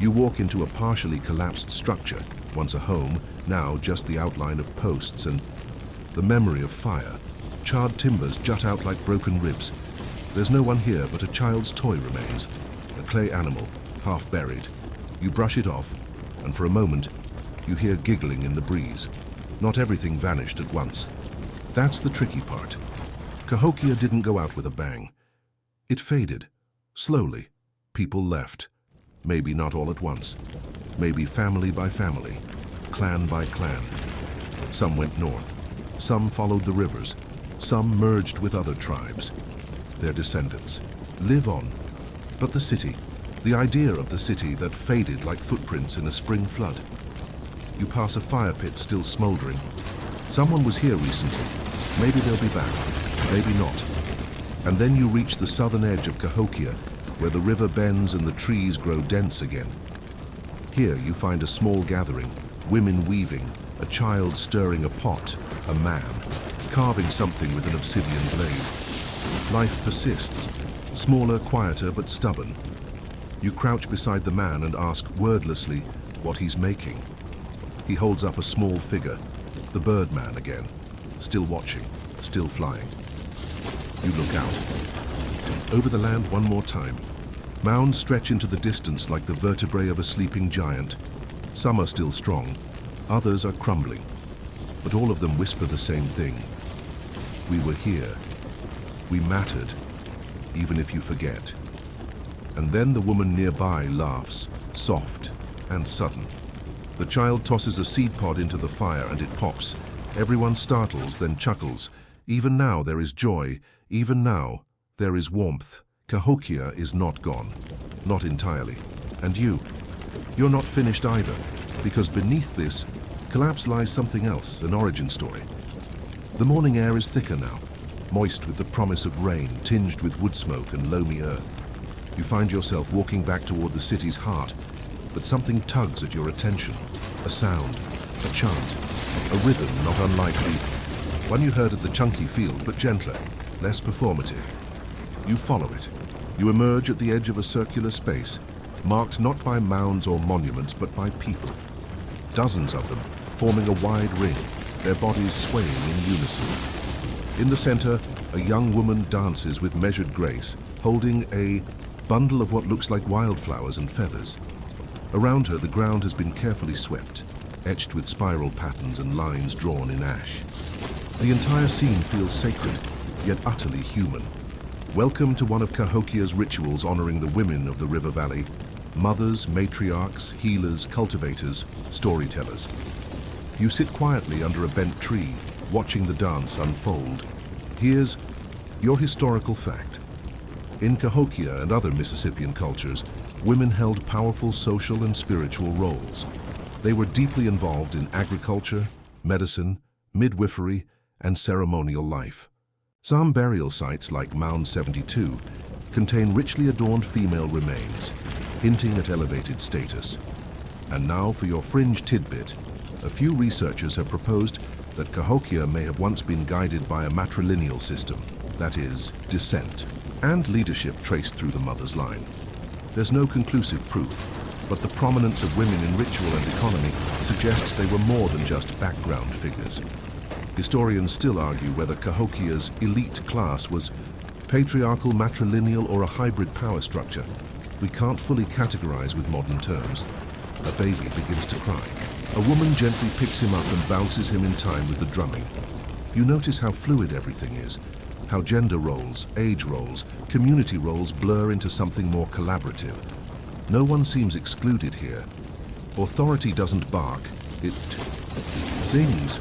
You walk into a partially collapsed structure, once a home, now just the outline of posts and the memory of fire. Charred timbers jut out like broken ribs. There's no one here, but a child's toy remains, a clay animal, half buried. You brush it off, and for a moment, you hear giggling in the breeze. Not everything vanished at once. That's the tricky part. Cahokia didn't go out with a bang. It faded, slowly. People left. Maybe not all at once. Maybe family by family, clan by clan. Some went north. Some followed the rivers. Some merged with other tribes. Their descendants live on. But the city, the idea of the city that faded like footprints in a spring flood. You pass a fire pit still smoldering. Someone was here recently. Maybe they'll be back. Maybe not. And then you reach the southern edge of Cahokia, where the river bends and the trees grow dense again. Here you find a small gathering, women weaving, a child stirring a pot, a man carving something with an obsidian blade. Life persists, smaller, quieter, but stubborn. You crouch beside the man and ask wordlessly what he's making. He holds up a small figure, the Birdman again, still watching, still flying. You look out. Over the land one more time. Mounds stretch into the distance like the vertebrae of a sleeping giant. Some are still strong, others are crumbling. But all of them whisper the same thing. We were here. We mattered, even if you forget. And then the woman nearby laughs, soft and sudden. The child tosses a seed pod into the fire and it pops. Everyone startles, then chuckles. Even now there is joy. Even now there is warmth. Cahokia is not gone. Not entirely. And you're not finished either. Because beneath this collapse lies something else, an origin story. The morning air is thicker now, moist with the promise of rain, tinged with wood smoke and loamy earth. You find yourself walking back toward the city's heart, but something tugs at your attention. A sound, a chant, a rhythm not unlike the one you heard at the chunky field, but gentler, less performative. You follow it. You emerge at the edge of a circular space, marked not by mounds or monuments, but by people. Dozens of them, forming a wide ring, their bodies swaying in unison. In the center, a young woman dances with measured grace, holding a bundle of what looks like wildflowers and feathers. Around her, the ground has been carefully swept, etched with spiral patterns and lines drawn in ash. The entire scene feels sacred, yet utterly human. Welcome to one of Cahokia's rituals honoring the women of the river valley. Mothers, matriarchs, healers, cultivators, storytellers. You sit quietly under a bent tree, watching the dance unfold. Here's your historical fact. In Cahokia and other Mississippian cultures, women held powerful social and spiritual roles. They were deeply involved in agriculture, medicine, midwifery, and ceremonial life. Some burial sites, like Mound 72, contain richly adorned female remains, hinting at elevated status. And now for your fringe tidbit. A few researchers have proposed that Cahokia may have once been guided by a matrilineal system, that is, descent, and leadership traced through the mother's line. There's no conclusive proof, but the prominence of women in ritual and economy suggests they were more than just background figures. Historians still argue whether Cahokia's elite class was patriarchal, matrilineal, or a hybrid power structure. We can't fully categorize with modern terms. A baby begins to cry. A woman gently picks him up and bounces him in time with the drumming. You notice how fluid everything is, how gender roles, age roles, community roles blur into something more collaborative. No one seems excluded here. Authority doesn't bark, it sings.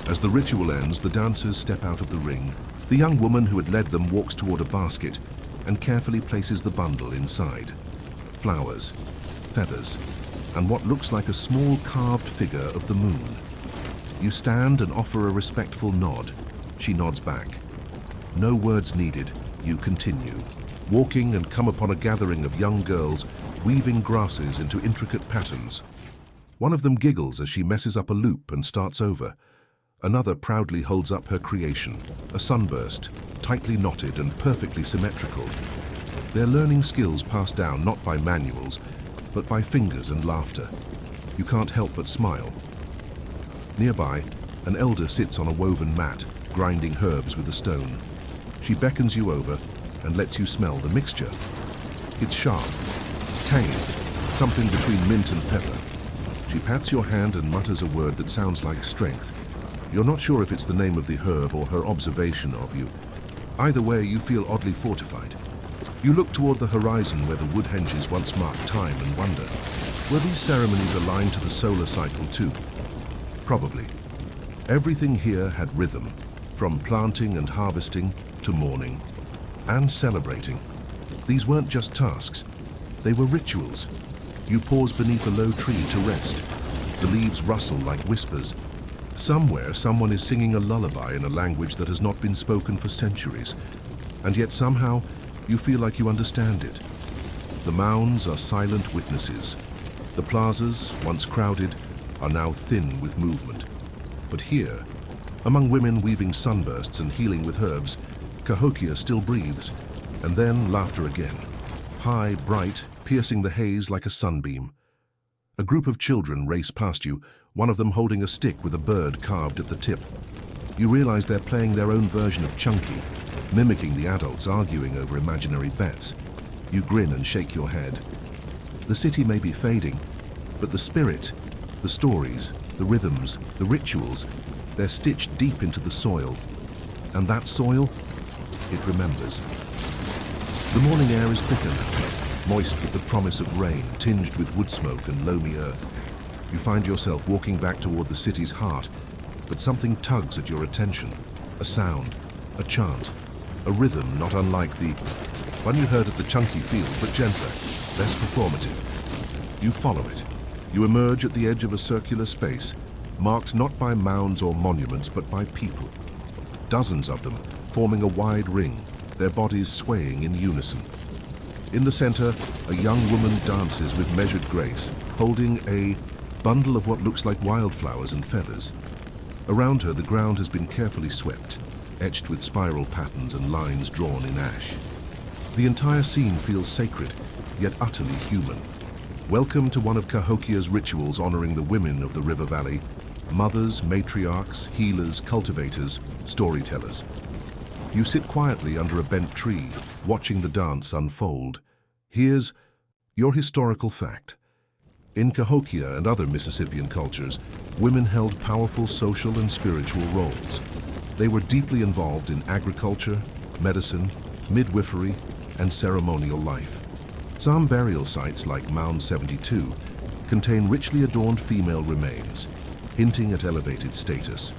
As the ritual ends, the dancers step out of the ring. The young woman who had led them walks toward a basket and carefully places the bundle inside. Flowers, feathers, and what looks like a small carved figure of the moon. You stand and offer a respectful nod. She nods back. No words needed, you continue. Walking and come upon a gathering of young girls weaving grasses into intricate patterns. One of them giggles as she messes up a loop and starts over. Another proudly holds up her creation, a sunburst, tightly knotted and perfectly symmetrical. They're learning skills passed down not by manuals, but by fingers and laughter. You can't help but smile. Nearby, an elder sits on a woven mat, grinding herbs with a stone. She beckons you over and lets you smell the mixture. It's sharp, tangy, something between mint and pepper. She pats your hand and mutters a word that sounds like strength. You're not sure if it's the name of the herb or her observation of you. Either way, you feel oddly fortified. You look toward the horizon where the Woodhenges once marked time and wonder, were these ceremonies aligned to the solar cycle too? Probably. Everything here had rhythm, from planting and harvesting to mourning and celebrating. These weren't just tasks, they were rituals. You pause beneath a low tree to rest. The leaves rustle like whispers. Somewhere, someone is singing a lullaby in a language that has not been spoken for centuries, and yet somehow you feel like you understand it. The mounds are silent witnesses. The plazas, once crowded, are now thin with movement. But here, among women weaving sunbursts and healing with herbs, Cahokia still breathes, and then laughter again. High, bright, piercing the haze like a sunbeam. A group of children race past you, one of them holding a stick with a bird carved at the tip. You realize they're playing their own version of Chunky, mimicking the adults arguing over imaginary bets. You grin and shake your head. The city may be fading, but the spirit, the stories, the rhythms, the rituals, they're stitched deep into the soil. And that soil, it remembers. The morning air is thicker now, moist with the promise of rain, tinged with wood smoke and loamy earth. You find yourself walking back toward the city's heart, but something tugs at your attention. A sound, a chant, a rhythm not unlike the one you heard at the Chunky field, but gentler, less performative. You follow it. You emerge at the edge of a circular space, marked not by mounds or monuments, but by people. Dozens of them, forming a wide ring, their bodies swaying in unison. In the center, a young woman dances with measured grace, holding a bundle of what looks like wildflowers and feathers. Around her, the ground has been carefully swept, etched with spiral patterns and lines drawn in ash. The entire scene feels sacred, yet utterly human. Welcome to one of Cahokia's rituals honoring the women of the river valley, mothers, matriarchs, healers, cultivators, storytellers. You sit quietly under a bent tree, watching the dance unfold. Here's your historical fact. In Cahokia and other Mississippian cultures, women held powerful social and spiritual roles. They were deeply involved in agriculture, medicine, midwifery, and ceremonial life. Some burial sites, like Mound 72, contain richly adorned female remains, hinting at elevated status.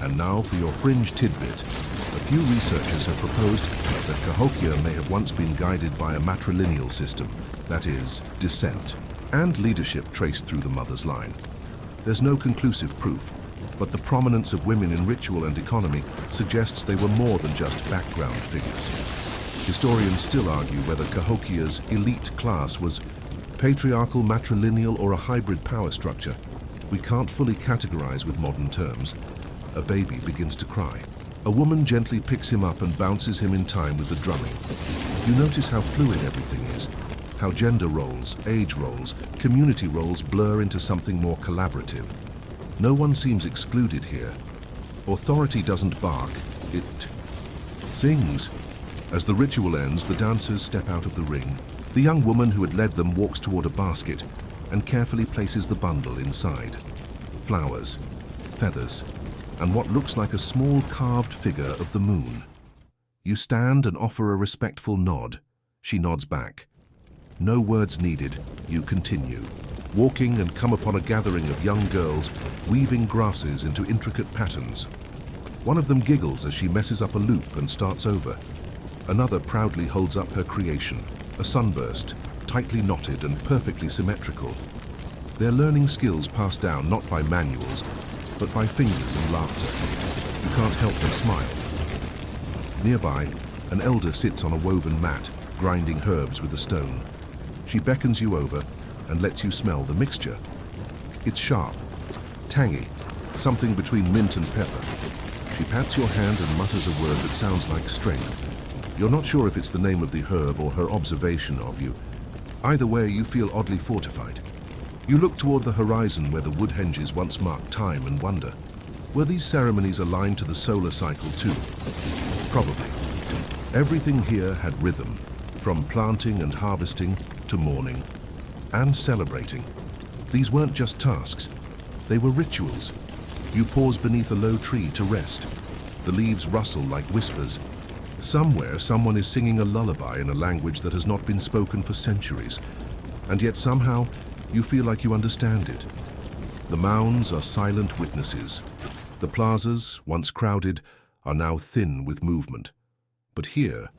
And now for your fringe tidbit. A few researchers have proposed that Cahokia may have once been guided by a matrilineal system, that is, descent, and leadership traced through the mother's line. There's no conclusive proof, but the prominence of women in ritual and economy suggests they were more than just background figures. Historians still argue whether Cahokia's elite class was patriarchal, matrilineal, or a hybrid power structure. We can't fully categorize with modern terms. A baby begins to cry. A woman gently picks him up and bounces him in time with the drumming. You notice how fluid everything is, how gender roles, age roles, community roles blur into something more collaborative. No one seems excluded here. Authority doesn't bark, it sings. As the ritual ends, the dancers step out of the ring. The young woman who had led them walks toward a basket and carefully places the bundle inside. Flowers, feathers, and what looks like a small carved figure of the moon. You stand and offer a respectful nod. She nods back. No words needed, you continue. Walking and come upon a gathering of young girls weaving grasses into intricate patterns. One of them giggles as she messes up a loop and starts over. Another proudly holds up her creation, a sunburst, tightly knotted and perfectly symmetrical. They're learning skills passed down not by manuals, but by fingers and laughter. You can't help but smile. Nearby, an elder sits on a woven mat, grinding herbs with a stone. She beckons you over and lets you smell the mixture. It's sharp, tangy, something between mint and pepper. She pats your hand and mutters a word that sounds like strength. You're not sure if it's the name of the herb or her observation of you. Either way, you feel oddly fortified. You look toward the horizon where the Woodhenges once marked time and wonder. Were these ceremonies aligned to the solar cycle too? Probably. Everything here had rhythm, from planting and harvesting to mourning and celebrating. These weren't just tasks, they were rituals. You pause beneath a low tree to rest. The leaves rustle like whispers. Somewhere, someone is singing a lullaby in a language that has not been spoken for centuries, and yet somehow you feel like you understand it. The mounds are silent witnesses. The plazas, once crowded, are now thin with movement. But here,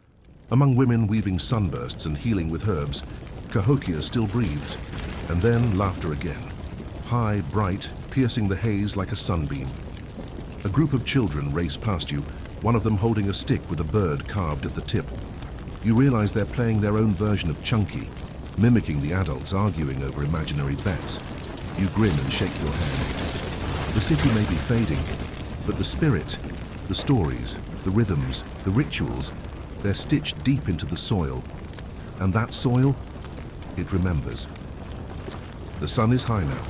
among women weaving sunbursts and healing with herbs, Cahokia still breathes, and then laughter again. High, bright, piercing the haze like a sunbeam. A group of children race past you, one of them holding a stick with a bird carved at the tip. You realize they're playing their own version of Chunky, mimicking the adults arguing over imaginary bets. You grin and shake your hand. The city may be fading, but the spirit, the stories, the rhythms, the rituals, they're stitched deep into the soil. And that soil, it remembers. The sun is high now,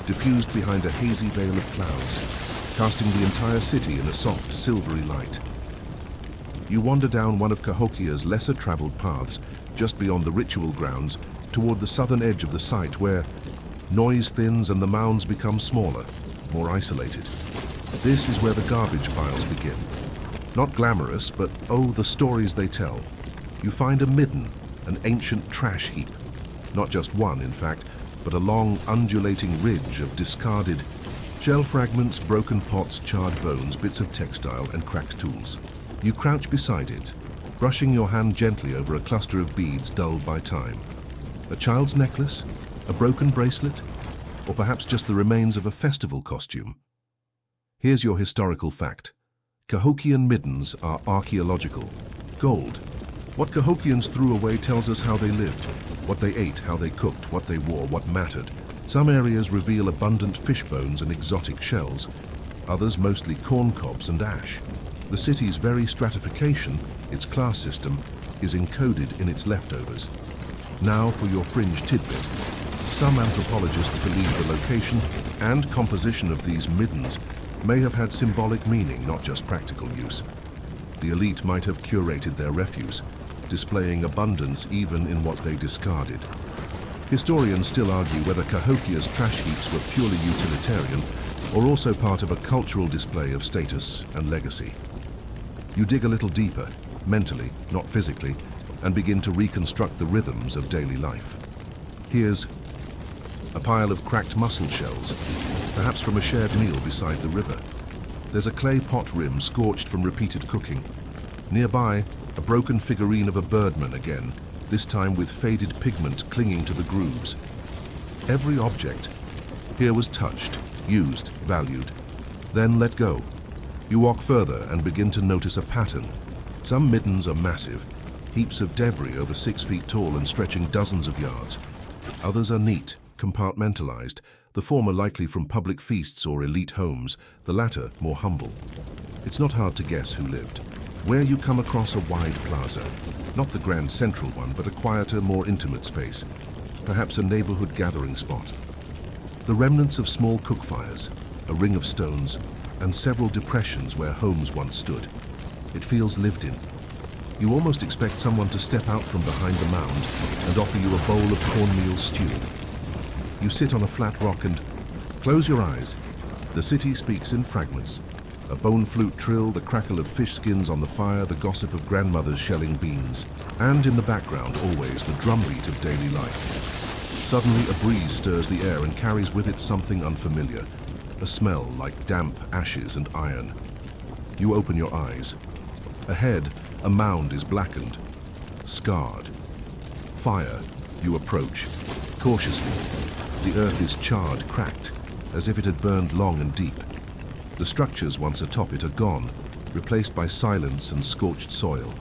diffused behind a hazy veil of clouds, casting the entire city in a soft, silvery light. You wander down one of Cahokia's lesser-traveled paths, just beyond the ritual grounds, toward the southern edge of the site where noise thins and the mounds become smaller, more isolated. This is where the garbage piles begin. Not glamorous, but oh, the stories they tell. You find a midden, an ancient trash heap. Not just one, in fact, but a long, undulating ridge of discarded shell fragments, broken pots, charred bones, bits of textile, and cracked tools. You crouch beside it, brushing your hand gently over a cluster of beads dulled by time. A child's necklace? A broken bracelet? Or perhaps just the remains of a festival costume? Here's your historical fact. Cahokian middens are archaeological. Gold. What Cahokians threw away tells us how they lived, what they ate, how they cooked, what they wore, what mattered. Some areas reveal abundant fish bones and exotic shells, others mostly corn cobs and ash. The city's very stratification, its class system, is encoded in its leftovers. Now for your fringe tidbit. Some anthropologists believe the location and composition of these middens may have had symbolic meaning, not just practical use. The elite might have curated their refuse, displaying abundance even in what they discarded. Historians still argue whether Cahokia's trash heaps were purely utilitarian or also part of a cultural display of status and legacy. You dig a little deeper, mentally, not physically, and begin to reconstruct the rhythms of daily life. Here's a pile of cracked mussel shells, perhaps from a shared meal beside the river. There's a clay pot rim scorched from repeated cooking. Nearby, a broken figurine of a Birdman again, this time with faded pigment clinging to the grooves. Every object here was touched, used, valued, then let go. You walk further and begin to notice a pattern. Some middens are massive, heaps of debris over 6 feet tall and stretching dozens of yards. Others are neat, compartmentalized, the former likely from public feasts or elite homes, the latter more humble. It's not hard to guess who lived. Where you come across a wide plaza, not the grand central one, but a quieter, more intimate space, perhaps a neighborhood gathering spot. The remnants of small cook fires, a ring of stones, and several depressions where homes once stood. It feels lived in. You almost expect someone to step out from behind the mound and offer you a bowl of cornmeal stew. You sit on a flat rock and close your eyes. The city speaks in fragments. A bone flute trill, the crackle of fish skins on the fire, the gossip of grandmothers shelling beans. And in the background, always, the drumbeat of daily life. Suddenly, a breeze stirs the air and carries with it something unfamiliar. A smell like damp ashes and iron. You open your eyes. Ahead, a mound is blackened, scarred. Fire. You approach. Cautiously. The earth is charred, cracked, as if it had burned long and deep. The structures once atop it are gone, replaced by silence and scorched soil.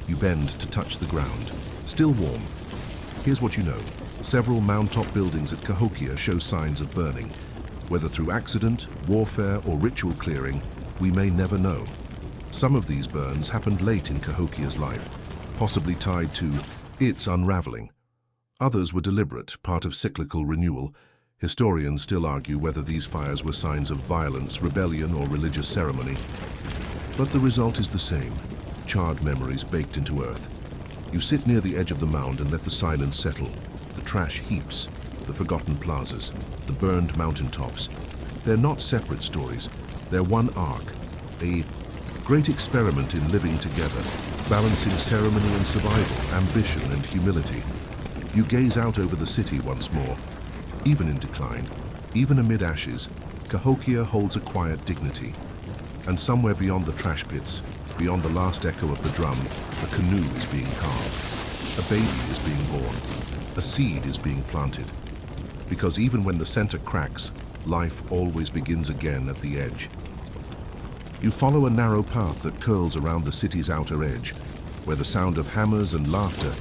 You bend to touch the ground, still warm. Here's what you know. Several mound-top buildings at Cahokia show signs of burning. Whether through accident, warfare, or ritual clearing, we may never know. Some of these burns happened late in Cahokia's life, possibly tied to its unraveling. Others were deliberate, part of cyclical renewal. Historians still argue whether these fires were signs of violence, rebellion, or religious ceremony. But the result is the same, charred memories baked into earth. You sit near the edge of the mound and let the silence settle. The trash heaps, the forgotten plazas, the burned mountaintops. They're not separate stories. They're one arc, a great experiment in living together, balancing ceremony and survival, ambition and humility. You gaze out over the city once more. Even in decline, even amid ashes, Cahokia holds a quiet dignity. And somewhere beyond the trash pits, beyond the last echo of the drum, a canoe is being carved. A baby is being born. A seed is being planted. Because even when the center cracks, life always begins again at the edge. You follow a narrow path that curls around the city's outer edge, where the sound of hammers and laughter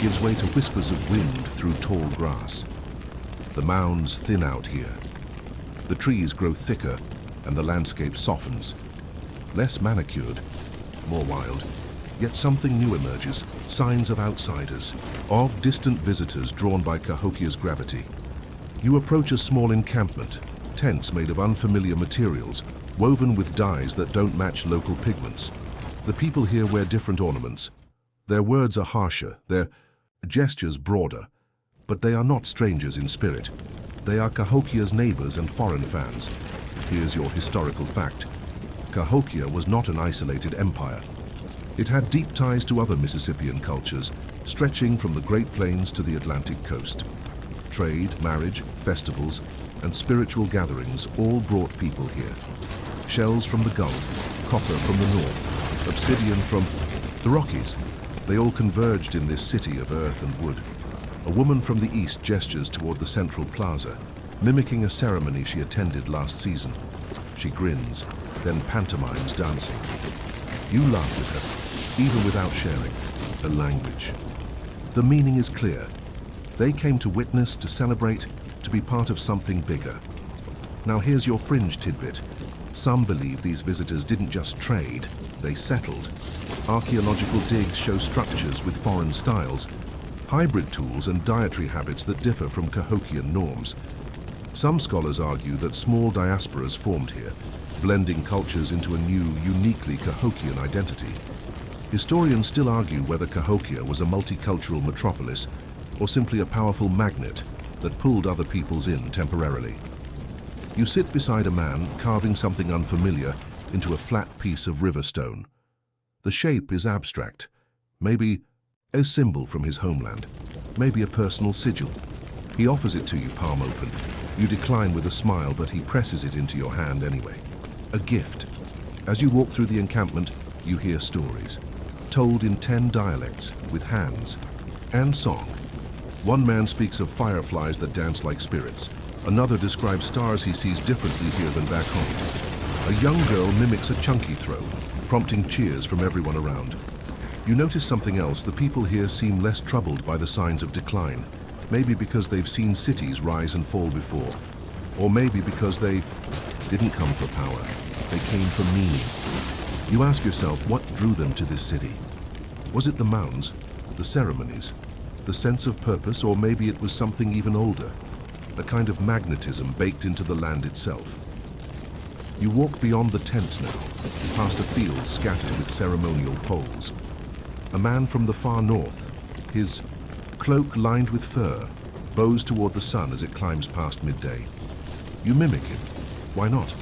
gives way to whispers of wind through tall grass. The mounds thin out here. The trees grow thicker and the landscape softens. Less manicured, more wild. Yet something new emerges, signs of outsiders, of distant visitors drawn by Cahokia's gravity. You approach a small encampment, tents made of unfamiliar materials, woven with dyes that don't match local pigments. The people here wear different ornaments. Their words are harsher, their gestures broader. But they are not strangers in spirit. They are Cahokia's neighbors and foreign fans. Here's your historical fact. Cahokia was not an isolated empire. It had deep ties to other Mississippian cultures, stretching from the Great Plains to the Atlantic coast. Trade, marriage, festivals, and spiritual gatherings all brought people here. Shells from the Gulf, copper from the north, obsidian from the Rockies. They all converged in this city of earth and wood. A woman from the east gestures toward the central plaza, mimicking a ceremony she attended last season. She grins, then pantomimes dancing. You laugh with her, even without sharing her language. The meaning is clear. They came to witness, to celebrate, to be part of something bigger. Now here's your fringe tidbit. Some believe these visitors didn't just trade, they settled. Archaeological digs show structures with foreign styles, hybrid tools and dietary habits that differ from Cahokian norms. Some scholars argue that small diasporas formed here, blending cultures into a new, uniquely Cahokian identity. Historians still argue whether Cahokia was a multicultural metropolis or simply a powerful magnet that pulled other peoples in temporarily. You sit beside a man carving something unfamiliar into a flat piece of river stone. The shape is abstract, maybe a symbol from his homeland, maybe a personal sigil. He offers it to you palm open. You decline with a smile, but he presses it into your hand anyway. A gift. As you walk through the encampment, you hear stories, told in 10 dialects, with hands and song. One man speaks of fireflies that dance like spirits. Another describes stars he sees differently here than back home. A young girl mimics a chunky throw, prompting cheers from everyone around. You notice something else. The people here seem less troubled by the signs of decline. Maybe because they've seen cities rise and fall before. Or maybe because they didn't come for power. They came for meaning. You ask yourself, what drew them to this city? Was it the mounds, the ceremonies, the sense of purpose, or maybe it was something even older, a kind of magnetism baked into the land itself? You walk beyond the tents now, past a field scattered with ceremonial poles. A man from the far north, his cloak lined with fur, bows toward the sun as it climbs past midday. You mimic him. Why not?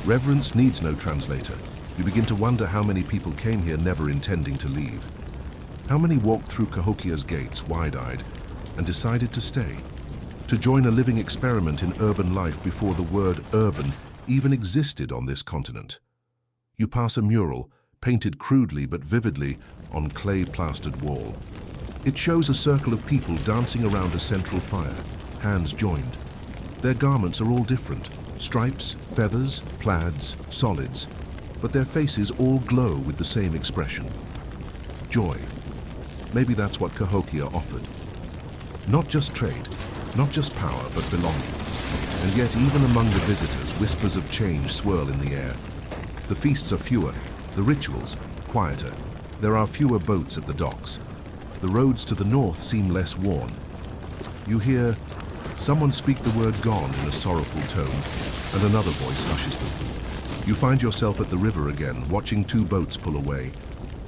Reverence needs no translator. You begin to wonder how many people came here never intending to leave. How many walked through Cahokia's gates wide-eyed and decided to stay, to join a living experiment in urban life before the word urban even existed on this continent. You pass a mural, painted crudely but vividly on clay-plastered wall. It shows a circle of people dancing around a central fire, hands joined. Their garments are all different, Stripes, feathers, plaids, solids, but their faces all glow with the same expression. Joy. Maybe that's what Cahokia offered. Not just trade, not just power, but belonging. And yet, even among the visitors, whispers of change swirl in the air. The feasts are fewer, the rituals quieter. There are fewer boats at the docks. The roads to the north seem less worn. You hear someone speak the word gone in a sorrowful tone, and another voice hushes them. You find yourself at the river again, watching two boats pull away.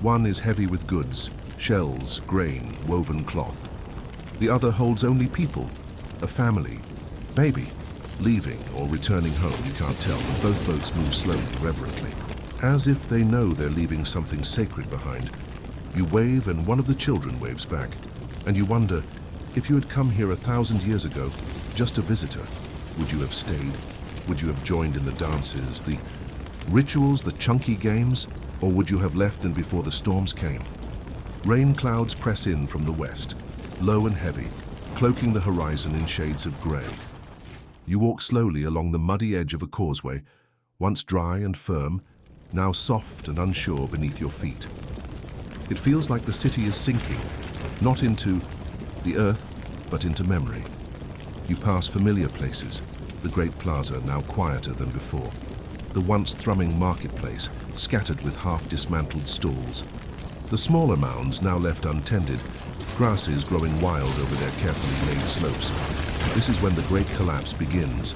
One is heavy with goods, shells, grain, woven cloth. The other holds only people, a family, maybe, leaving or returning home, you can't tell, but both boats move slowly, reverently, as if they know they're leaving something sacred behind. You wave and one of the children waves back, and you wonder, if you had come here 1,000 years ago, just a visitor, would you have stayed? Would you have joined in the dances, the rituals, the chunky games, or would you have left and before the storms came? Rain clouds press in from the west, low and heavy, cloaking the horizon in shades of grey. You walk slowly along the muddy edge of a causeway, once dry and firm, now soft and unsure beneath your feet. It feels like the city is sinking, not into the earth, but into memory. You pass familiar places, the great plaza now quieter than before, the once thrumming marketplace scattered with half-dismantled stalls, the smaller mounds now left untended, grasses growing wild over their carefully laid slopes. This is when the Great Collapse begins.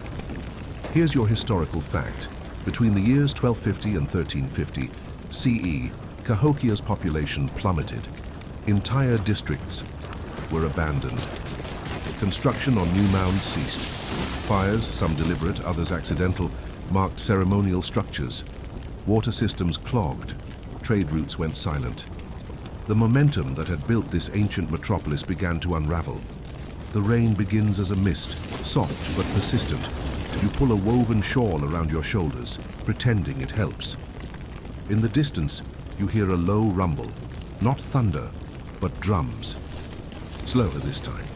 Here's your historical fact. Between the years 1250 and 1350 CE, Cahokia's population plummeted. Entire districts were abandoned. Construction on new mounds ceased. Fires, some deliberate, others accidental, marked ceremonial structures. Water systems clogged. Trade routes went silent. The momentum that had built this ancient metropolis began to unravel. The rain begins as a mist, soft but persistent. You pull a woven shawl around your shoulders, pretending it helps. In the distance, you hear a low rumble, not thunder, but drums. Slower this time.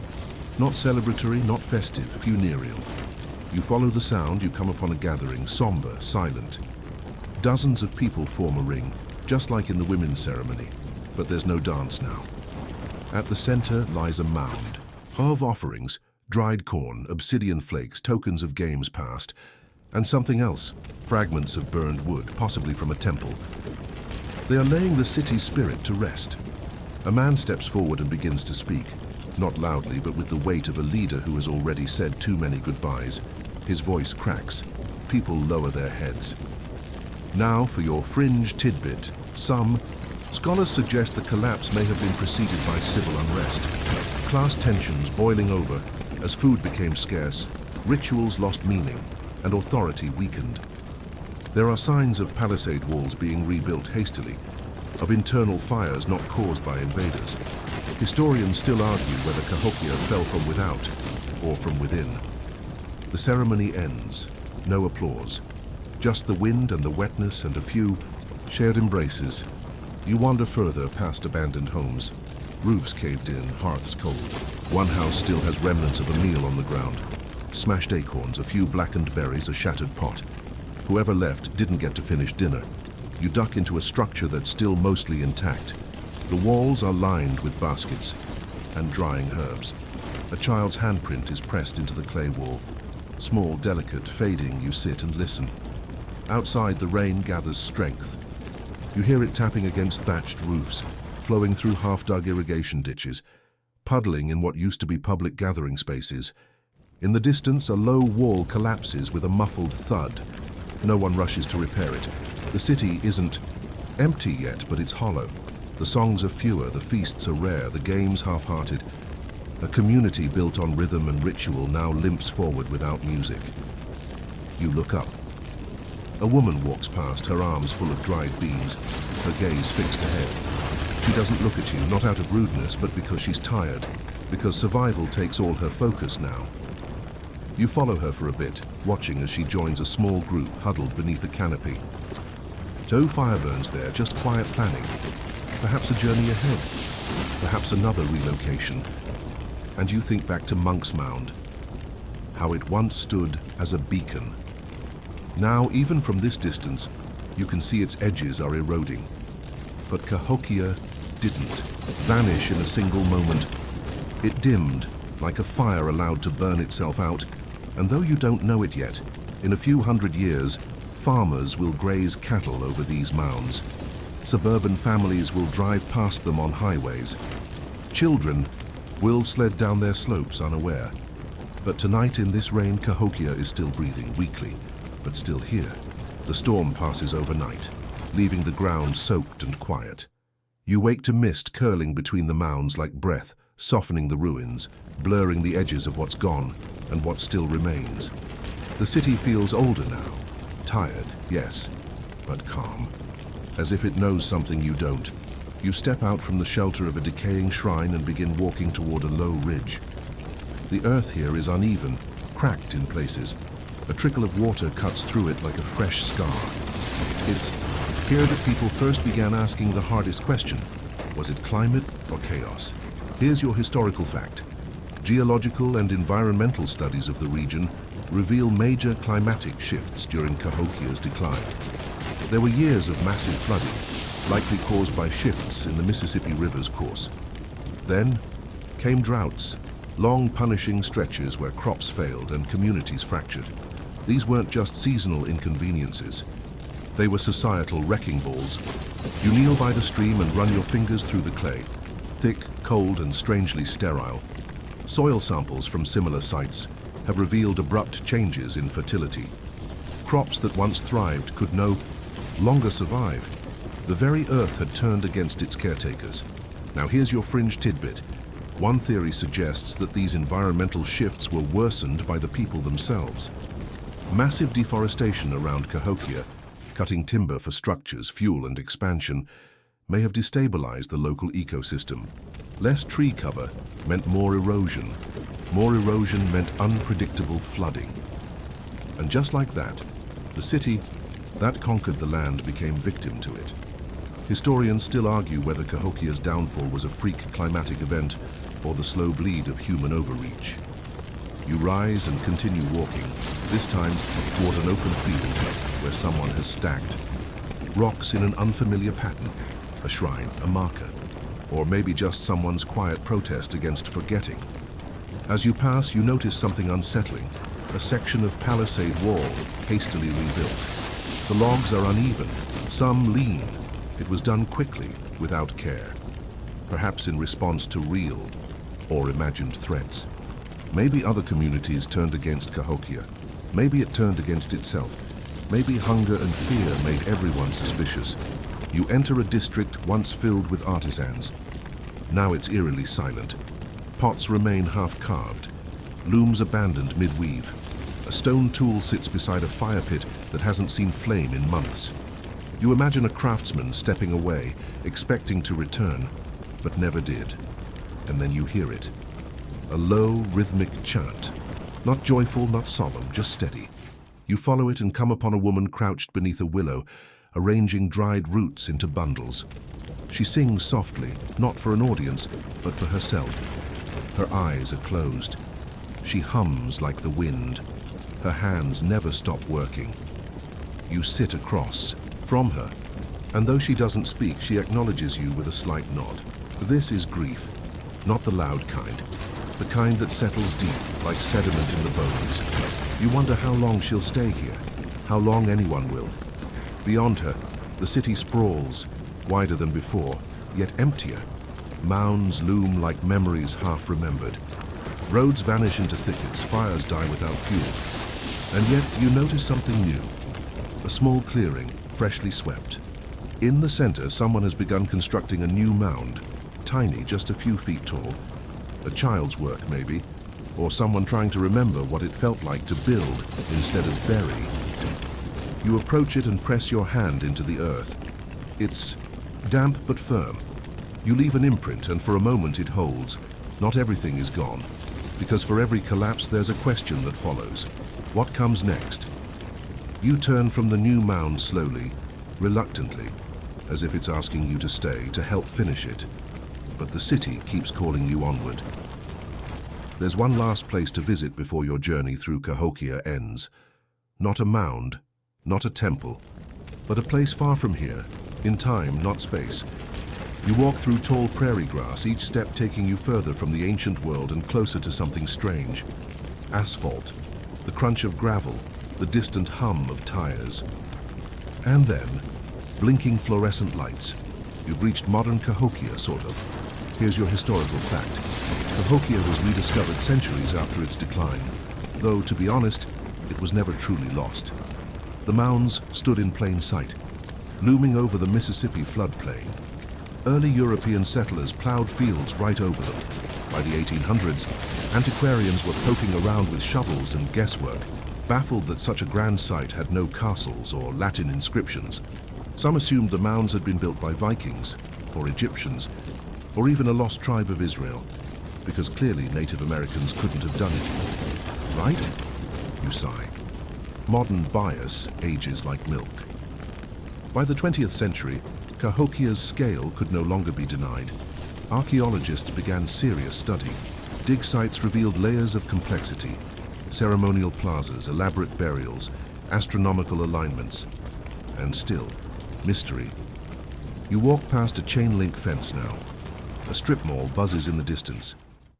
Not celebratory, not festive, funereal. You follow the sound, you come upon a gathering, somber, silent. Dozens of people form a ring, just like in the women's ceremony, but there's no dance now. At the center lies a mound of offerings, dried corn, obsidian flakes, tokens of games past, and something else, fragments of burned wood, possibly from a temple. They are laying the city's spirit to rest. A man steps forward and begins to speak, not loudly, but with the weight of a leader who has already said too many goodbyes. His voice cracks. People lower their heads. Now for your fringe tidbit. Scholars suggest the collapse may have been preceded by civil unrest. Class tensions boiling over as food became scarce, rituals lost meaning, and authority weakened. There are signs of palisade walls being rebuilt hastily, of internal fires not caused by invaders. Historians still argue whether Cahokia fell from without or from within. The ceremony ends. No applause. Just the wind and the wetness and a few shared embraces. You wander further past abandoned homes. Roofs caved in, hearths cold. One house still has remnants of a meal on the ground. Smashed acorns, a few blackened berries, a shattered pot. Whoever left didn't get to finish dinner. You duck into a structure that's still mostly intact. The walls are lined with baskets and drying herbs. A child's handprint is pressed into the clay wall. Small, delicate, fading, you sit and listen. Outside, the rain gathers strength. You hear it tapping against thatched roofs, flowing through half-dug irrigation ditches, puddling in what used to be public gathering spaces. In the distance, a low wall collapses with a muffled thud. No one rushes to repair it. The city isn't empty yet, but it's hollow. The songs are fewer, the feasts are rare, the games half-hearted. A community built on rhythm and ritual now limps forward without music. You look up. A woman walks past, her arms full of dried beans, her gaze fixed ahead. She doesn't look at you, not out of rudeness, but because she's tired, because survival takes all her focus now. You follow her for a bit, watching as she joins a small group huddled beneath a canopy. No fire burns there, just quiet planning. Perhaps a journey ahead, perhaps another relocation. And you think back to Monk's Mound, how it once stood as a beacon, Now, even from this distance, you can see its edges are eroding. But Cahokia didn't vanish in a single moment. It dimmed, like a fire allowed to burn itself out, and though you don't know it yet, in a few hundred years, farmers will graze cattle over these mounds. Suburban families will drive past them on highways. Children will sled down their slopes unaware. But tonight in this rain, Cahokia is still breathing weakly, but still here. The storm passes overnight, leaving the ground soaked and quiet. You wake to mist curling between the mounds like breath, softening the ruins, blurring the edges of what's gone and what still remains. The city feels older now. Tired, yes, but calm. As if it knows something you don't. You step out from the shelter of a decaying shrine and begin walking toward a low ridge. The earth here is uneven, cracked in places. A trickle of water cuts through it like a fresh scar. It's here that people first began asking the hardest question. Was it climate or chaos? Here's your historical fact. Geological and environmental studies of the region reveal major climatic shifts during Cahokia's decline. There were years of massive flooding, likely caused by shifts in the Mississippi River's course. Then came droughts, long punishing stretches where crops failed and communities fractured. These weren't just seasonal inconveniences. They were societal wrecking balls. You kneel by the stream and run your fingers through the clay, thick, cold, and strangely sterile. Soil samples from similar sites have revealed abrupt changes in fertility. Crops that once thrived could no longer survive. The very earth had turned against its caretakers. Now here's your fringe tidbit. One theory suggests that these environmental shifts were worsened by the people themselves. Massive deforestation around Cahokia, cutting timber for structures, fuel, and expansion, may have destabilized the local ecosystem. Less tree cover meant more erosion. More erosion meant unpredictable flooding. And just like that, the city that conquered the land became victim to it. Historians still argue whether Cahokia's downfall was a freak climatic event or the slow bleed of human overreach. You rise and continue walking, this time toward an open field where someone has stacked rocks in an unfamiliar pattern, a shrine, a marker, or maybe just someone's quiet protest against forgetting. As you pass, you notice something unsettling, a section of palisade wall hastily rebuilt. The logs are uneven, some lean. It was done quickly, without care, perhaps in response to real or imagined threats. Maybe other communities turned against Cahokia. Maybe it turned against itself. Maybe hunger and fear made everyone suspicious. You enter a district once filled with artisans. Now it's eerily silent. Pots remain half-carved, looms abandoned mid-weave. A stone tool sits beside a fire pit that hasn't seen flame in months. You imagine a craftsman stepping away, expecting to return, but never did. And then you hear it. A low, rhythmic chant. Not joyful, not solemn, just steady. You follow it and come upon a woman crouched beneath a willow, arranging dried roots into bundles. She sings softly, not for an audience, but for herself. Her eyes are closed. She hums like the wind. Her hands never stop working. You sit across from her, and though she doesn't speak, she acknowledges you with a slight nod. This is grief, not the loud kind, the kind that settles deep, like sediment in the bones. You wonder how long she'll stay here, how long anyone will. Beyond her, the city sprawls, wider than before, yet emptier. Mounds loom like memories half remembered. Roads vanish into thickets, fires die without fuel. And yet you notice something new. A small clearing, freshly swept. In the center, someone has begun constructing a new mound, tiny, just a few feet tall. A child's work, maybe, or someone trying to remember what it felt like to build instead of bury. You approach it and press your hand into the earth. It's damp but firm. You leave an imprint, and for a moment it holds. Not everything is gone, because for every collapse there's a question that follows. What comes next? You turn from the new mound slowly, reluctantly, as if it's asking you to stay, to help finish it. But the city keeps calling you onward. There's one last place to visit before your journey through Cahokia ends. Not a mound, not a temple, but a place far from here, in time, not space. You walk through tall prairie grass, each step taking you further from the ancient world and closer to something strange. Asphalt, the crunch of gravel, the distant hum of tires. And then, blinking fluorescent lights. You've reached modern Cahokia, sort of. Here's your historical fact. Cahokia was rediscovered centuries after its decline, though, to be honest, it was never truly lost. The mounds stood in plain sight, looming over the Mississippi floodplain. Early European settlers plowed fields right over them. By the 1800s, antiquarians were poking around with shovels and guesswork, baffled that such a grand site had no castles or Latin inscriptions. Some assumed the mounds had been built by Vikings, or Egyptians, or even a lost tribe of Israel, because clearly Native Americans couldn't have done it. Right? You sigh. Modern bias ages like milk. By the 20th century, Cahokia's scale could no longer be denied. Archaeologists began serious study. Dig sites revealed layers of complexity: ceremonial plazas, elaborate burials, astronomical alignments, and still, mystery. You walk past a chain-link fence now. A strip mall buzzes in the distance.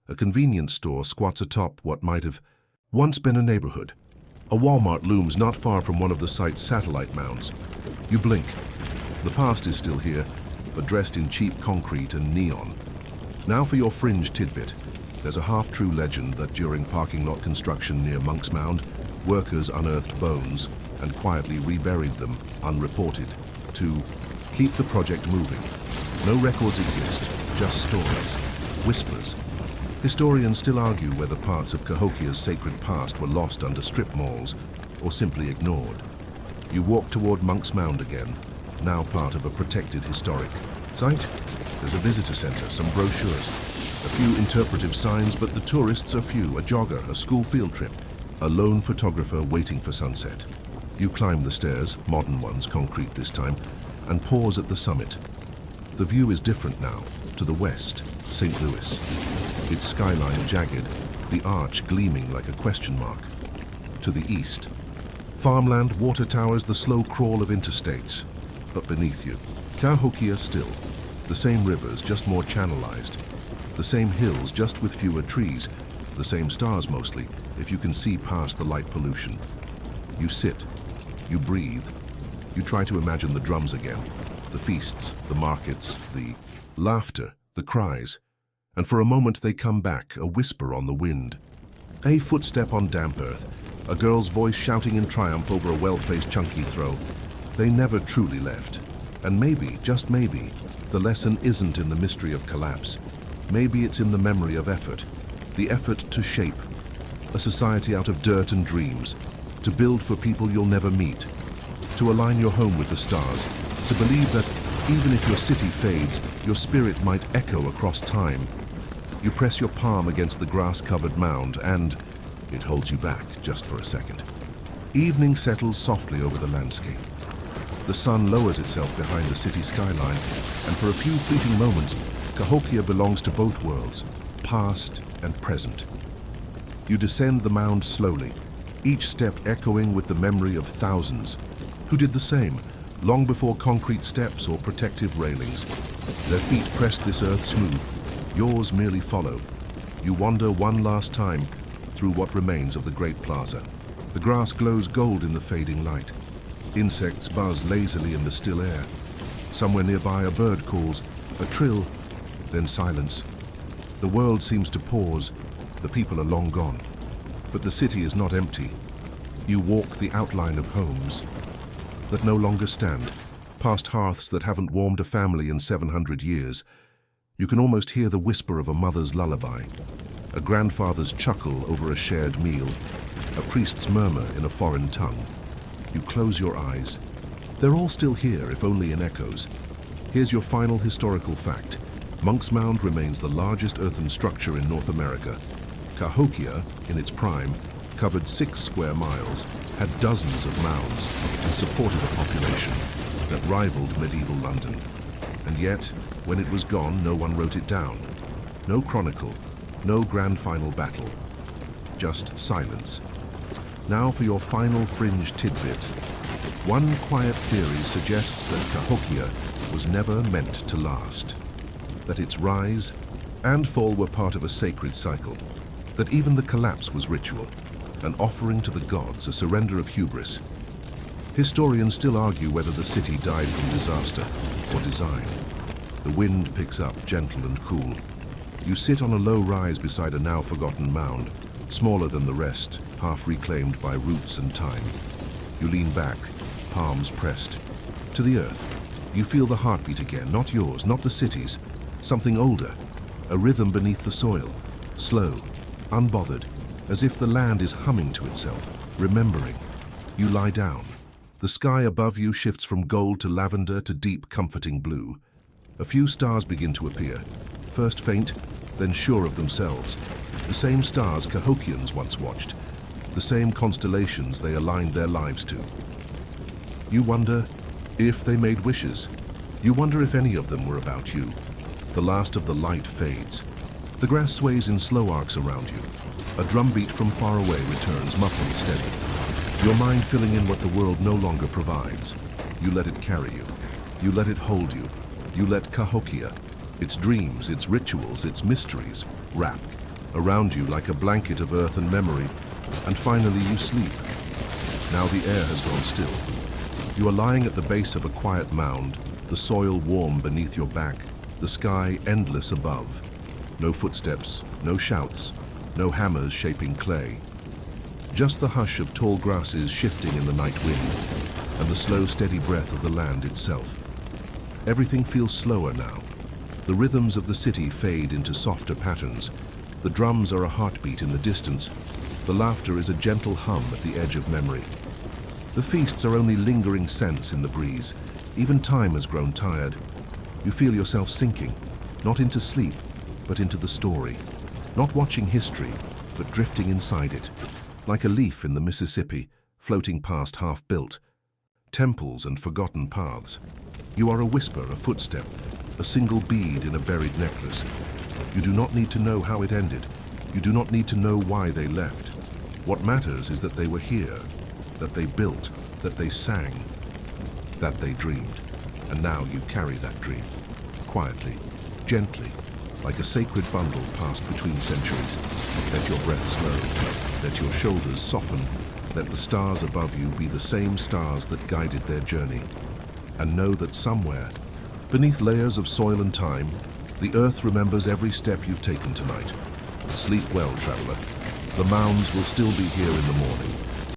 A convenience store squats atop what might have once been a neighborhood. A Walmart looms not far from one of the site's satellite mounds. You blink. The past is still here, but dressed in cheap concrete and neon. Now for your fringe tidbit. There's a half-true legend that during parking lot construction near Monk's Mound, workers unearthed bones and quietly reburied them, unreported, to keep the project moving. No records exist, just stories, whispers. Historians still argue whether parts of Cahokia's sacred past were lost under strip malls or simply ignored. You walk toward Monk's Mound again, now part of a protected historic site. There's a visitor center, some brochures, a few interpretive signs, but the tourists are few. A jogger, a school field trip, a lone photographer waiting for sunset. You climb the stairs, modern ones, concrete this time, and pause at the summit. The view is different now. To the west, St. Louis. Its skyline jagged, the arch gleaming like a question mark. To the east, farmland, water towers, the slow crawl of interstates. But beneath you, Cahokia still. The same rivers, just more channelized. The same hills, just with fewer trees. The same stars mostly, if you can see past the light pollution. You sit, you breathe. You try to imagine the drums again. The feasts, the markets, the laughter, the cries. And for a moment they come back, a whisper on the wind. A footstep on damp earth, a girl's voice shouting in triumph over a well-placed chunky throw. They never truly left. And maybe, just maybe, the lesson isn't in the mystery of collapse. Maybe it's in the memory of effort. The effort to shape a society out of dirt and dreams, to build for people you'll never meet, to align your home with the stars, to believe that even if your city fades, your spirit might echo across time. You press your palm against the grass-covered mound and it holds you back just for a second. Evening settles softly over the landscape. The sun lowers itself behind the city skyline, and for a few fleeting moments, Cahokia belongs to both worlds, past and present. You descend the mound slowly, each step echoing with the memory of thousands who did the same, long before concrete steps or protective railings. Their feet pressed this earth smooth, yours merely follow. You wander one last time through what remains of the great plaza. The grass glows gold in the fading light. Insects buzz lazily in the still air. Somewhere nearby a bird calls, a trill, then silence. The world seems to pause, the people are long gone. But the city is not empty. You walk the outline of homes that no longer stand, past hearths that haven't warmed a family in 700 years. You can almost hear the whisper of a mother's lullaby, a grandfather's chuckle over a shared meal, a priest's murmur in a foreign tongue. You close your eyes. They're all still here, if only in echoes. Here's your final historical fact. Monk's Mound remains the largest earthen structure in North America. Cahokia, in its prime, covered 6 square miles, had dozens of mounds, and supported a population that rivaled medieval London. And yet, when it was gone, no one wrote it down. No chronicle, no grand final battle. Just silence. Now for your final fringe tidbit. One quiet theory suggests that Cahokia was never meant to last, that its rise and fall were part of a sacred cycle, that even the collapse was ritual, an offering to the gods, a surrender of hubris. Historians still argue whether the city died from disaster or design. The wind picks up, gentle and cool. You sit on a low rise beside a now forgotten mound, smaller than the rest, half reclaimed by roots and time. You lean back, palms pressed. To the earth, you feel the heartbeat again, not yours, not the city's, something older, a rhythm beneath the soil, slow, unbothered, as if the land is humming to itself, remembering. You lie down. The sky above you shifts from gold to lavender to deep, comforting blue. A few stars begin to appear, first faint, then sure of themselves. The same stars Cahokians once watched, the same constellations they aligned their lives to. You wonder if they made wishes. You wonder if any of them were about you. The last of the light fades. The grass sways in slow arcs around you. A drumbeat from far away returns, muffled, steady. Your mind filling in what the world no longer provides. You let it carry you. You let it hold you. You let Cahokia, its dreams, its rituals, its mysteries, wrap around you like a blanket of earth and memory. And finally you sleep. Now the air has gone still. You are lying at the base of a quiet mound, the soil warm beneath your back, the sky endless above. No footsteps, no shouts, no hammers shaping clay. Just the hush of tall grasses shifting in the night wind, and the slow, steady breath of the land itself. Everything feels slower now. The rhythms of the city fade into softer patterns. The drums are a heartbeat in the distance. The laughter is a gentle hum at the edge of memory. The feasts are only lingering scents in the breeze. Even time has grown tired. You feel yourself sinking, not into sleep, but into the story. Not watching history, but drifting inside it. Like a leaf in the Mississippi, floating past half-built. Temples and forgotten paths. You are a whisper, a footstep, a single bead in a buried necklace. You do not need to know how it ended. You do not need to know why they left. What matters is that they were here, that they built, that they sang, that they dreamed. And now you carry that dream, quietly, gently, like a sacred bundle passed between centuries. Let your breath slow, let your shoulders soften, let the stars above you be the same stars that guided their journey. And know that somewhere, beneath layers of soil and time, the earth remembers every step you've taken tonight. Sleep well, traveler. The mounds will still be here in the morning.